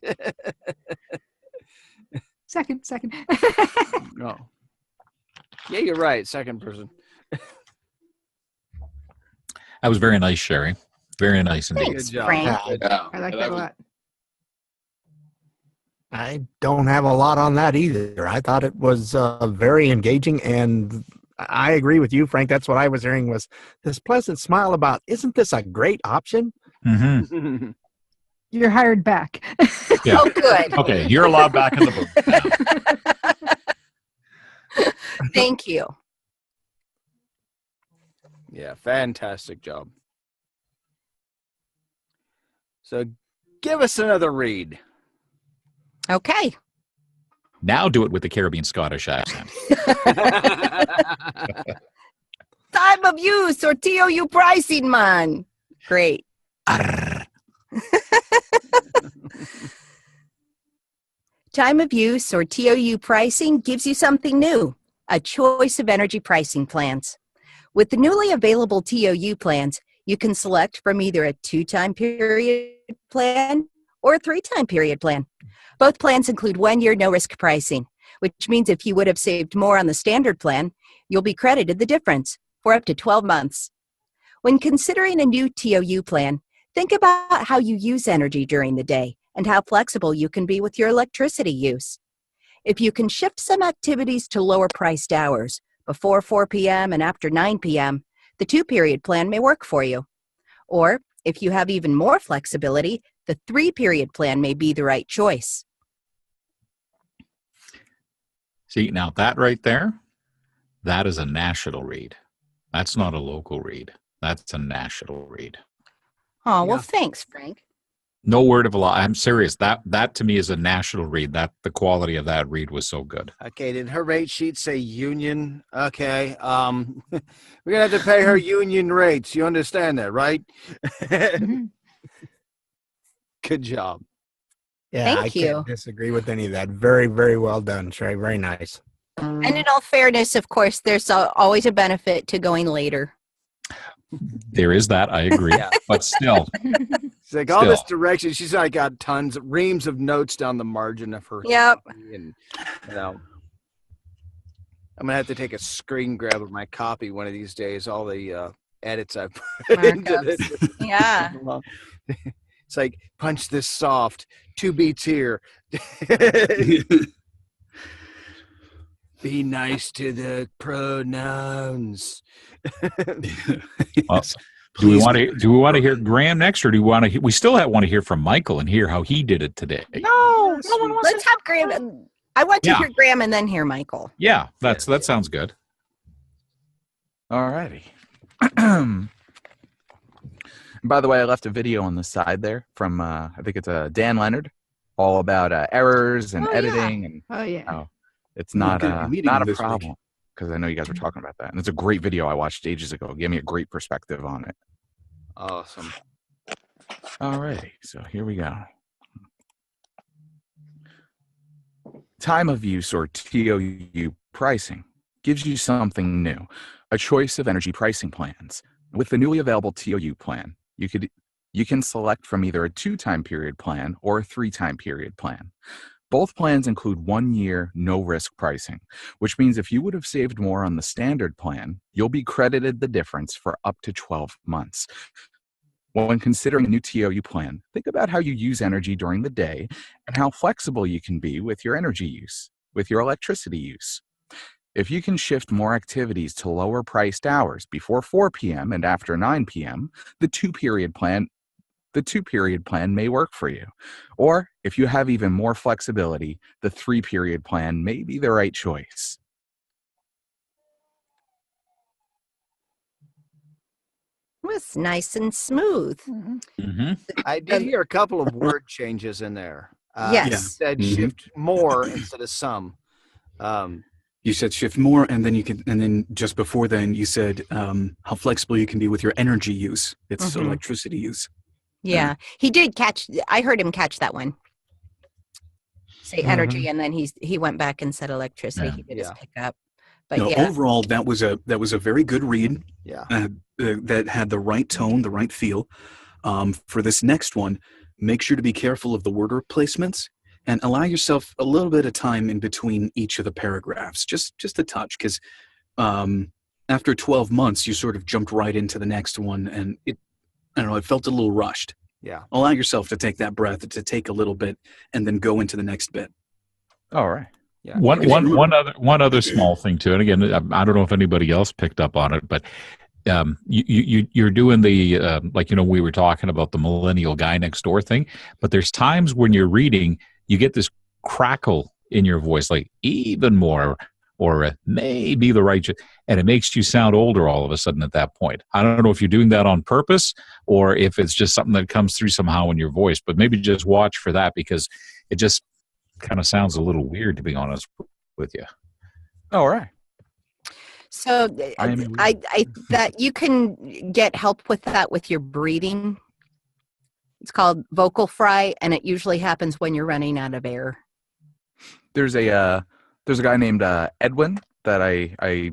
Second. No. Yeah, you're right. Second person. That was very nice, Sherry. Very nice indeed. Thanks, Good job. Frank. Yeah. I like that a lot. I don't have a lot on that either. I thought it was very engaging, and I agree with you, Frank. That's what I was hearing was this pleasant smile about, isn't this a great option? Mm-hmm. You're hired back. Yeah. Oh, good. Okay, you're allowed back in the booth. Thank you. Yeah, fantastic job. So give us another read. Okay. Now do it with the Caribbean Scottish accent. Time of use or TOU pricing, man. Great. Time of use or TOU pricing gives you something new, a choice of energy pricing plans. With the newly available TOU plans, you can select from either a 2-time period plan or a 3-time period plan. Both plans include 1-year no-risk pricing, which means if you would have saved more on the standard plan, you'll be credited the difference for up to 12 months. When considering a new TOU plan, think about how you use energy during the day and how flexible you can be with your electricity use. If you can shift some activities to lower-priced hours, before 4 p.m. and after 9 p.m., the 2-period plan may work for you. Or, if you have even more flexibility, the 3-period plan may be the right choice. See, now that right there, that is a national read. That's not a local read. That's a national read. Oh, well, Yeah. thanks, Frank. No word of a lie. I'm serious. That to me is a national read. That the quality of that read was so good. Okay, did her rate sheet say union? Okay, we're gonna have to pay her union rates. You understand that, right? Good job. Yeah, Thank I you. can't disagree with any of that. Very, very well done, Sherry. Very nice. And in all fairness, of course, there's always a benefit to going later. There is that. I agree. Yeah. But still, She's like all this Still. direction. She's like got tons, reams of notes down the margin of her. Yep. And, you know, I'm gonna have to take a screen grab of my copy one of these days. All the edits I've put into this. Yeah. It's like punch this soft, 2 beats here. Be nice to the pronouns. well, do we want to hear Graham next, or do we want to? We still want to hear from Michael and hear how he did it today. No, let's have Graham. I want to Yeah. hear Graham and then hear Michael. Yeah, that sounds good. All righty. By the way, I left a video on the side there from I think it's Dan Leonard, all about errors and editing, and Oh, yeah. it's not Good meeting not a this week. problem because I know you guys were talking about that, and it's a great video I watched ages ago. It gave me a great perspective on it. Awesome. All righty, so here we go. Time of use or TOU pricing gives you something new, a choice of energy pricing plans. With the newly available TOU plan, you can select from either a 2-time period plan or a 3-time period plan. Both plans include 1-year no-risk pricing, which means if you would have saved more on the standard plan, you'll be credited the difference for up to 12 months. When considering a new TOU plan, think about how you use energy during the day and how flexible you can be with your energy use, with your electricity use. If you can shift more activities to lower priced hours before 4 p.m. and after 9 p.m., the 2-period plan may work for you. Or if you have even more flexibility, the 3-period plan may be the right choice. It was nice and smooth. Mm-hmm. I did hear a couple of word changes in there. Yes. You said shift more instead of some. You said shift more, and then just before then you said how flexible you can be with your energy use. It's electricity use. Yeah, he did catch. I heard him catch that one. Say energy, and then he went back and said electricity. He did his pickup. But no, overall, that was a very good read. Yeah, that had the right tone, the right feel. For this next one, make sure to be careful of the word replacements and allow yourself a little bit of time in between each of the paragraphs, just a touch, because after 12 months, you sort of jumped right into the next one, and it felt a little rushed. Yeah. Allow yourself to take that breath, to take a little bit, and then go into the next bit. All right. Yeah. One other small thing too, and again, I don't know if anybody else picked up on it, but you're doing the we were talking about the millennial guy next door thing, but there's times when you're reading, you get this crackle in your voice, like even more, or maybe the right, and it makes you sound older all of a sudden at that point. I don't know if you're doing that on purpose or if it's just something that comes through somehow in your voice, but maybe just watch for that, because it just kind of sounds a little weird, to be honest with you. All right. So I that you can get help with that with your breathing. It's called vocal fry, and it usually happens when you're running out of air. There's a guy named Edwin that I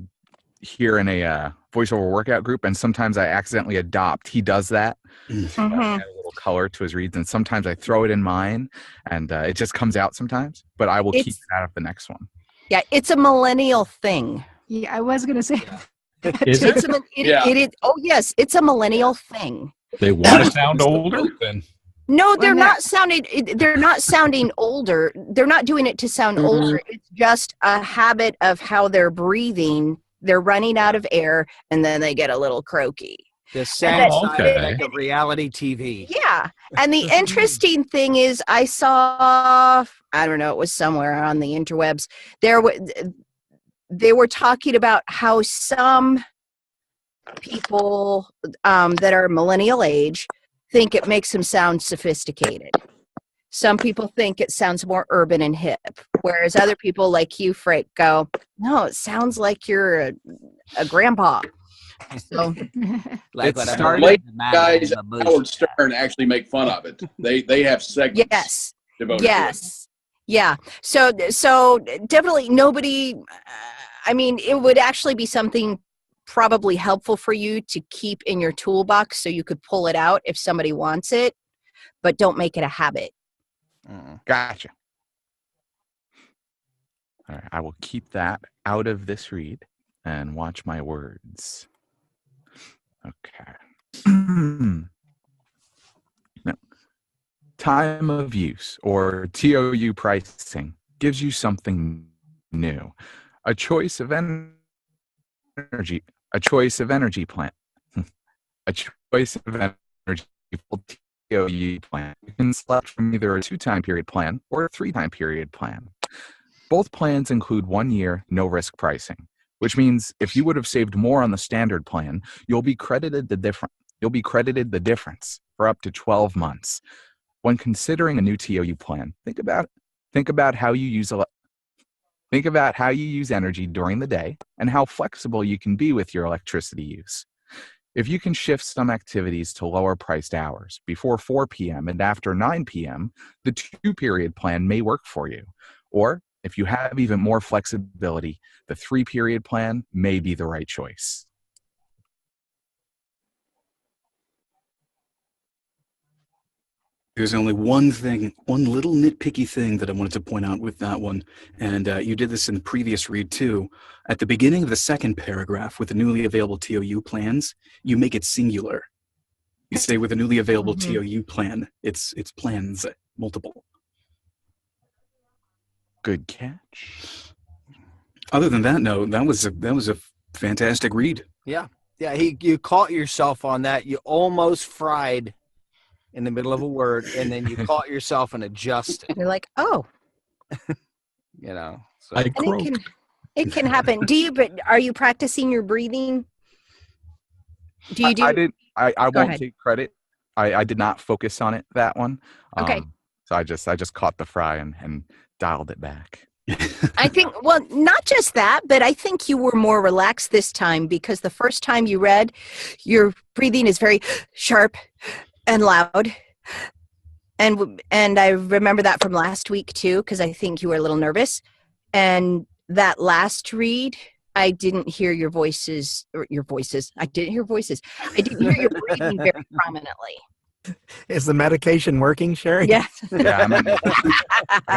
hear in a voiceover workout group, and sometimes I accidentally adopt. He does that. To add a little color to his reads, and sometimes I throw it in mine, and it just comes out sometimes. But I will keep it out of the next one. Yeah, it's a millennial thing. Yeah, I was gonna say. Is it? It is. Oh yes, it's a millennial thing. They want to sound older. No, they're not sounding. They're not sounding older. They're not doing it to sound older. It's just a habit of how they're breathing. They're running out of air, and then they get a little croaky. The sad side of reality TV. Yeah, and the interesting thing is, I saw. I don't know. It was somewhere on the interwebs. They were talking about how some people that are millennial age think it makes them sound sophisticated. Some people think it sounds more urban and hip, whereas other people like you, Frank, go, no, it sounds like you're a grandpa. So, like what late guys at Howard Stern actually make fun of it. They have segments. Yes. Yeah. So definitely nobody. I mean, it would actually be something probably helpful for you to keep in your toolbox so you could pull it out if somebody wants it, but don't make it a habit. Gotcha. All right, I will keep that out of this read and watch my words. Okay. Now, time of use, or TOU pricing, gives you something new. A choice of energy plan. A choice of energy TOU plan. You can select from either a 2-time period plan or a 3-time period plan. Both plans include 1 year, no risk pricing, which means if you would have saved more on the standard plan, you'll be credited the difference for up to 12 months. When considering a new TOU plan, think about how you use energy during the day and how flexible you can be with your electricity use. If you can shift some activities to lower priced hours before 4 p.m. and after 9 p.m., the 2-period plan may work for you. Or if you have even more flexibility, the 3-period plan may be the right choice. There's only one little nitpicky thing that I wanted to point out with that one, and you did this in the previous read too. At the beginning of the second paragraph, with the newly available TOU plans, you make it singular. You say with a newly available TOU plan, it's plans, multiple. Good catch. Other than that, no, that was a fantastic read. Yeah. You caught yourself on that. You almost fried in the middle of a word, and then you caught yourself and adjusted. You're like, oh, So. I croaked. It can happen. But are you practicing your breathing? Do you do? I won't take credit. I did not focus on it, that one. Okay. So I just caught the fry and dialed it back. I think, well, not just that, but I think you were more relaxed this time because the first time you read, your breathing is very sharp and loud. And I remember that from last week too, because I think you were a little nervous. And that last read, I didn't hear your voices, or your voices. I didn't hear voices. I didn't hear your breathing very prominently. Is the medication working, Sherry? Yes. Yeah,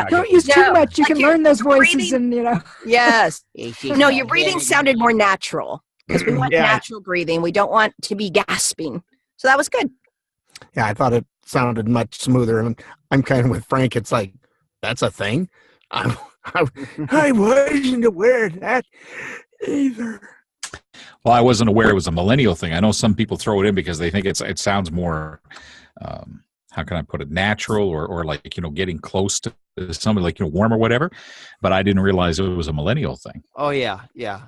Don't use too much. You can learn those voices breathing- and, Yes. No, your breathing sounded more natural because we want natural breathing. We don't want to be gasping. So that was good. Yeah, I thought it sounded much smoother. And I'm kind of with Frank. It's like, that's a thing? I wasn't aware of that either. Well, I wasn't aware it was a millennial thing. I know some people throw it in because they think it sounds more, how can I put it, natural or like, getting close to somebody, like, warm or whatever. But I didn't realize it was a millennial thing. Oh, yeah.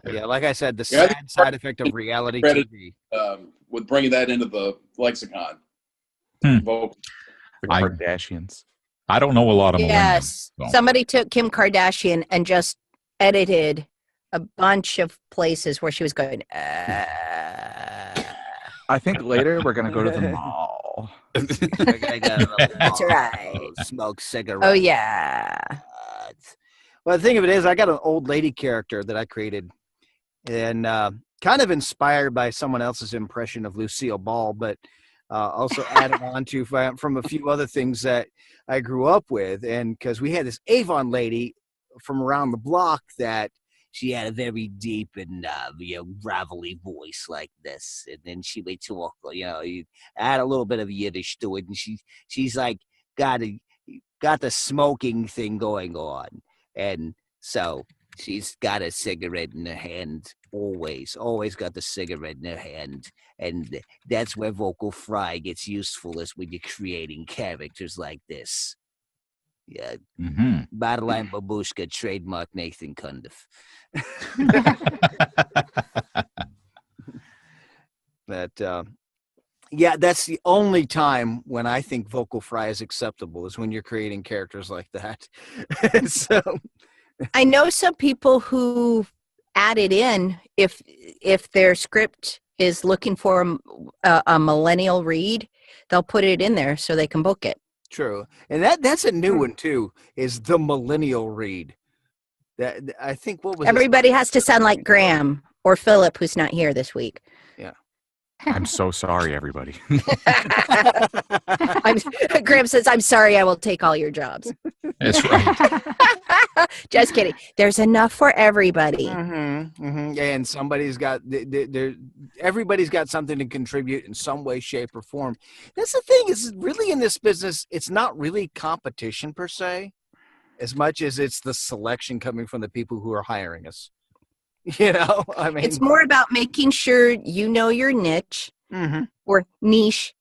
Like I said, the sad side effect of reality TV. With bringing that into the lexicon. The Kardashians. I don't know a lot of millennials. Yes. So. Somebody took Kim Kardashian and just edited a bunch of places where she was going, I think later we're going to go to the mall. That's right. Smoke cigarettes. Oh, yeah. Well, the thing of it is, I got an old lady character that I created, and kind of inspired by someone else's impression of Lucille Ball, but also added on to from a few other things that I grew up with. And because we had this Avon lady from around the block that she had a very deep and gravelly voice like this, and then she would talk, you add a little bit of Yiddish to it, and she's like got the smoking thing going on, and so she's got a cigarette in her hand, always got the cigarette in her hand, and that's where vocal fry gets useful, is when you're creating characters like this. Yeah, Madeline Babushka, trademark Nathan Cundiff. But that's the only time when I think vocal fry is acceptable, is when you're creating characters like that. So I know some people who add it in if their script is looking for a millennial read, they'll put it in there so they can book it. True. And that's a new one too, is the millennial read. That I think everybody has to sound like Graham or Philip, who's not here this week. Yeah. I'm so sorry, everybody. Graham says, "I'm sorry, I will take all your jobs." That's right. Just kidding. There's enough for everybody. And somebody's got everybody's got something to contribute in some way, shape, or form. That's the thing, is really in this business, it's not really competition per se, as much as it's the selection coming from the people who are hiring us. I mean, it's more about making sure you know your niche or niche,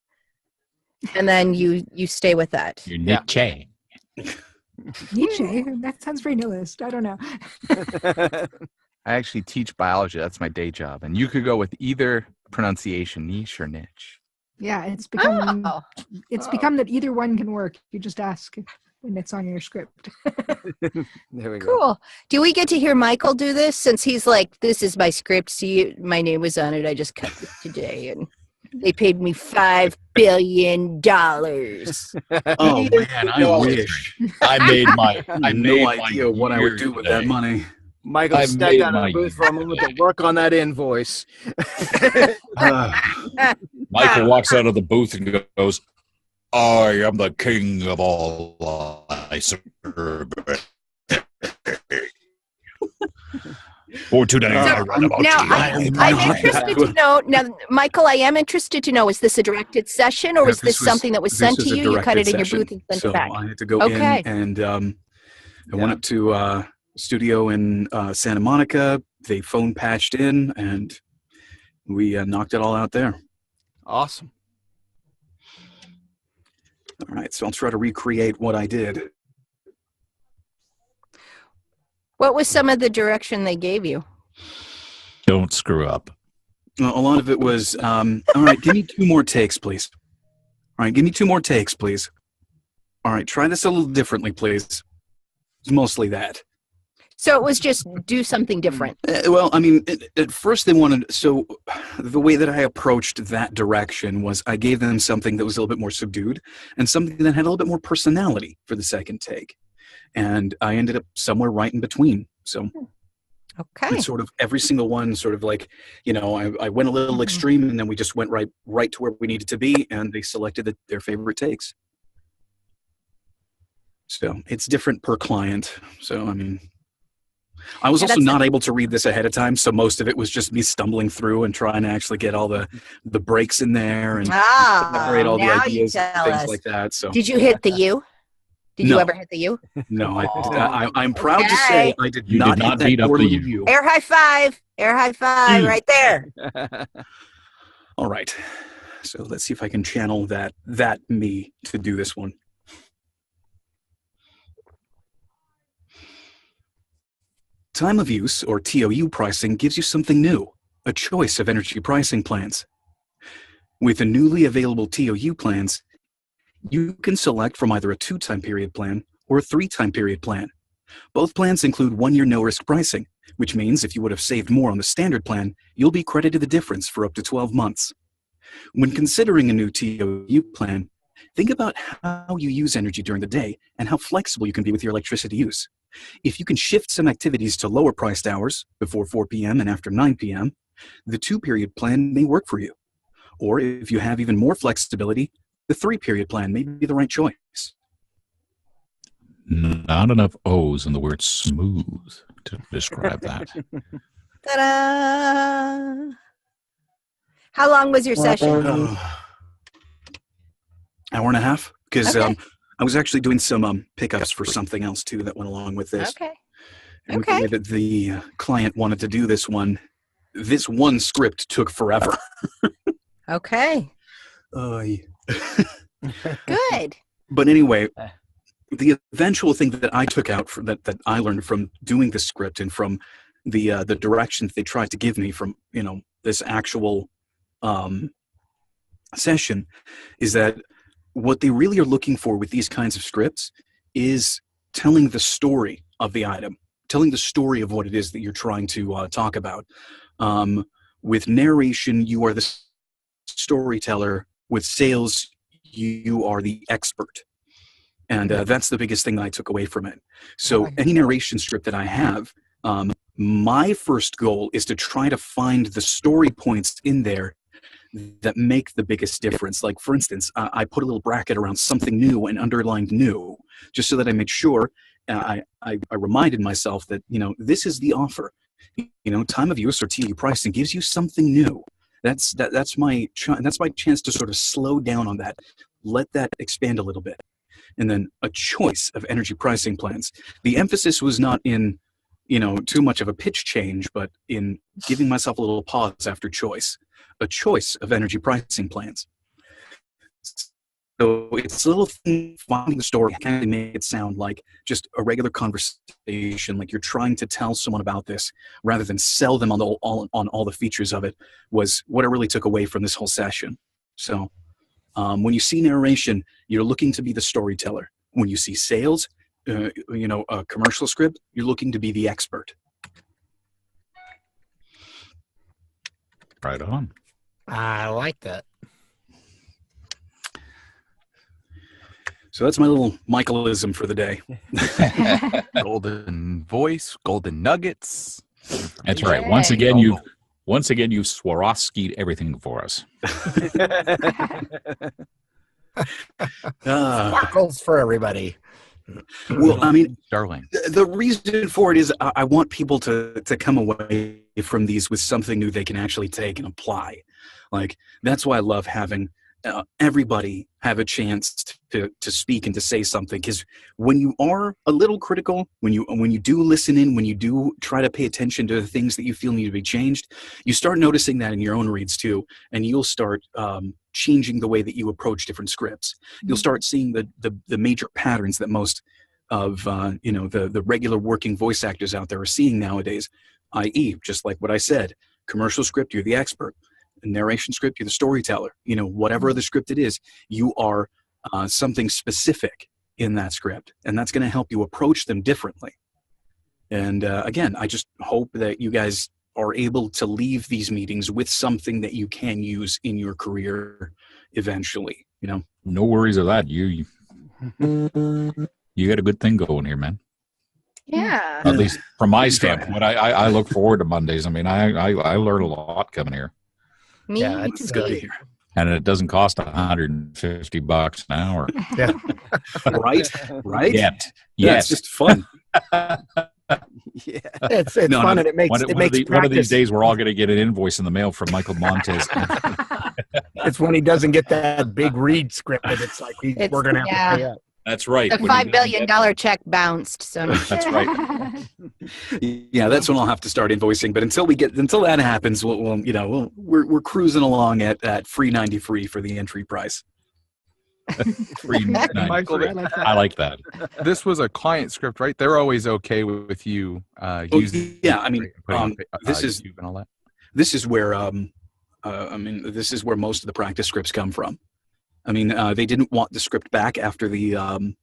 and then you stay with that. Your niche. Nietzsche? That sounds very nihilist. I don't know. I actually teach biology. That's my day job. And you could go with either pronunciation, niche or niche. Yeah, it's become that either one can work. You just ask when it's on your script. There we go. Cool. Do we get to hear Michael do this, since he's like, this is my script, see, my name was on it, I just cut it today, and they paid me $5 billion. Oh man, I wish. I had no idea what I would do with that money. Michael stepped out of the booth for a moment to work on that invoice. Michael walks out of the booth and goes, "I am the king of all I serve. For today, I run about now, I'm interested to know. Now, Michael, I am interested to know: is this a directed session, or was this something that was sent to you? You cut it in your booth and sent it back. I had to go in, and I went up to a studio in Santa Monica. They phone patched in, and we knocked it all out there. Awesome. All right, so I'll try to recreate what I did. What was some of the direction they gave you? Don't screw up. A lot of it was, all right, give me 2 more takes, please. All right, give me 2 more takes, please. All right, try this a little differently, please. It's mostly that. So it was just do something different. Well, I mean, at first they wanted, so the way that I approached that direction was I gave them something that was a little bit more subdued and something that had a little bit more personality for the second take. And I ended up somewhere right in between. So Okay. it's sort of every single one sort of like, you know, I went a little extreme and then we just went right to where we needed to be, and they selected their favorite takes. So it's different per client. So, I mean, I was also not able to read this ahead of time, so most of it was just me stumbling through and trying to actually get all the breaks in there and separate all the ideas and things like that. So, did you hit the U? Did you ever hit the U? No, I'm proud to say I did not hit that poor little U. Air high five! Air high five right there. All right, so let's see if I can channel that me to do this one. Time of use, or TOU pricing, gives you something new, a choice of energy pricing plans. With the newly available TOU plans, you can select from either a 2-time period plan or a 3-time period plan. Both plans include 1-year no-risk pricing, which means if you would have saved more on the standard plan, you'll be credited the difference for up to 12 months. When considering a new TOU plan, think about how you use energy during the day and how flexible you can be with your electricity use. If you can shift some activities to lower priced hours, before 4 p.m. and after 9 p.m., the 2-period plan may work for you. Or if you have even more flexibility, the 3-period plan may be the right choice. Not enough O's in the word smooth to describe that. Ta-da! How long was your session? Hour and a half, because I was actually doing some pickups for something else too that went along with this. Okay. And with the way that the client wanted to do this one script took forever. Okay. Good. But anyway, the eventual thing that I took out that I learned from doing the script and from the directions they tried to give me from, you know, this actual session is that what they really are looking for with these kinds of scripts is telling the story of the item, telling the story of what it is that you're trying to talk about. With narration, you are the storyteller. With sales, you are the expert. And that's the biggest thing that I took away from it. So any narration script that I have, my first goal is to try to find the story points in there that make the biggest difference. Like, for instance, I put a little bracket around something new and underlined new, just so that I made sure I reminded myself that, you know, this is the offer. You know, time of use or TU pricing gives you something new. That's my chance to sort of slow down on that, let that expand a little bit. And then a choice of energy pricing plans. The emphasis was not in, you know, too much of a pitch change, but in giving myself a little pause after choice. A choice of energy pricing plans. So it's a little thing, finding the story, kind of make it sound like just a regular conversation, like you're trying to tell someone about this rather than sell them on all the features of it, was what I really took away from this whole session. So when you see narration, you're looking to be the storyteller. When you see sales, you know, a commercial script, you're looking to be the expert. Right on. I like that. So that's my little Michaelism for the day. Golden voice, golden nuggets. That's right. Once again, you've Swarovski'd everything for us. Sparkles for everybody. Well, I mean, darling. The reason for it is I want people to come away from these with something new they can actually take and apply. Like, that's why I love having everybody have a chance to speak and to say something, because when you are a little critical, when you do listen in, when you do try to pay attention to the things that you feel need to be changed, you start noticing that in your own reads too, and you'll start changing the way that you approach different scripts. You'll start seeing the major patterns that most of you know, the regular working voice actors out there are seeing nowadays, i.e., just like what I said, commercial script, you're the expert. Narration script, you're the storyteller. You know, whatever the script it is, you are something specific in that script, and that's going to help you approach them differently. And again, I just hope that you guys are able to leave these meetings with something that you can use in your career eventually. You know, No worries of that. You got a good thing going here, man. Yeah. At least from my standpoint, I look forward to Mondays. I mean, I learn a lot coming here. Me Yeah, too. it's good to hear. And it doesn't cost $150 an hour. Yeah. right? Yet. Yeah, it's just fun. Yeah. It's fun, and it makes one of these days we're all going to get an invoice in the mail from Michael Montez. It's when he doesn't get that big read script that it's like we're going to have to pay up. That's right. The $5 billion check bounced. So that's right. Yeah, that's when I'll have to start invoicing. But until that happens, we're cruising along at free 90 free for the entry price. Free 90 Michael, free. I like that. This was a client script, right? They're always okay with you using. Yeah, I mean, this is YouTube and all that. this is where most of the practice scripts come from. I mean, they didn't want the script back after the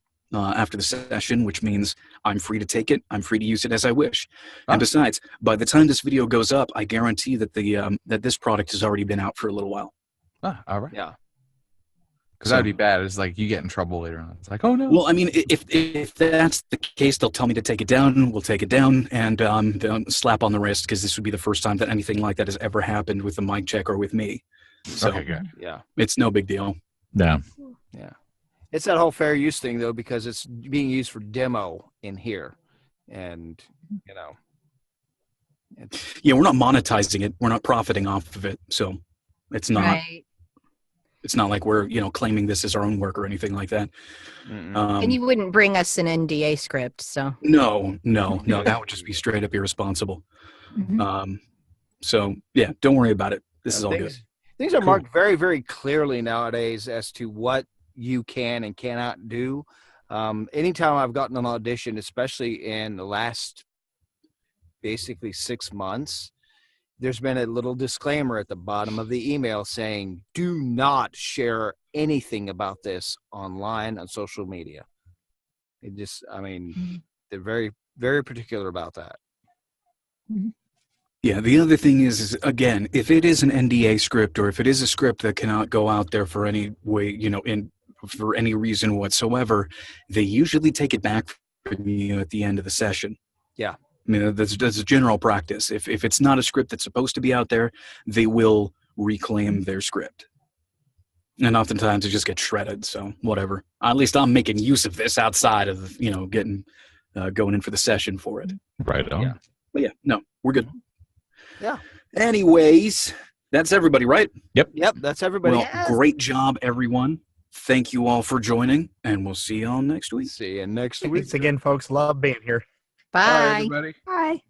session, which means I'm free to take it. I'm free to use it as I wish. And besides, by the time this video goes up, I guarantee that that this product has already been out for a little while. All right. Yeah. Because that'd be bad. It's like you get in trouble later on. It's like, oh no. Well, I mean, if that's the case, they'll tell me to take it down. We'll take it down and they'll slap on the wrist, because this would be the first time that anything like that has ever happened with the mic check or with me. So okay, good. Yeah. It's no big deal. Yeah. Yeah. It's that whole fair use thing, though, because it's being used for demo in here. And, yeah, we're not monetizing it. We're not profiting off of it. So it's not. Right. It's not like we're, claiming this as our own work or anything like that. And you wouldn't bring us an NDA script, so. No, that would just be straight up irresponsible. Mm-hmm. So yeah, don't worry about it. This is all good. Things are marked very, very clearly nowadays as to what you can and cannot do. Anytime I've gotten an audition, especially in the last basically 6 months, there's been a little disclaimer at the bottom of the email saying, do not share anything about this online on social media. They're very, very particular about that. Yeah, the other thing is again, if it is an NDA script, or if it is a script that cannot go out there for any way, for any reason whatsoever, they usually take it back from you at the end of the session. Yeah. I mean, that's a general practice. If it's not a script that's supposed to be out there, they will reclaim their script. And oftentimes it just gets shredded, so whatever. At least I'm making use of this outside of, getting going in for the session for it. Right on. Yeah. But yeah, no, we're good. Yeah. Anyways, that's everybody, right? Yep, that's everybody. Well, great job, everyone. Thank you all for joining, and we'll see you all next week. See you next week. Thanks again, folks. Love being here. Bye. Bye, everybody. Bye.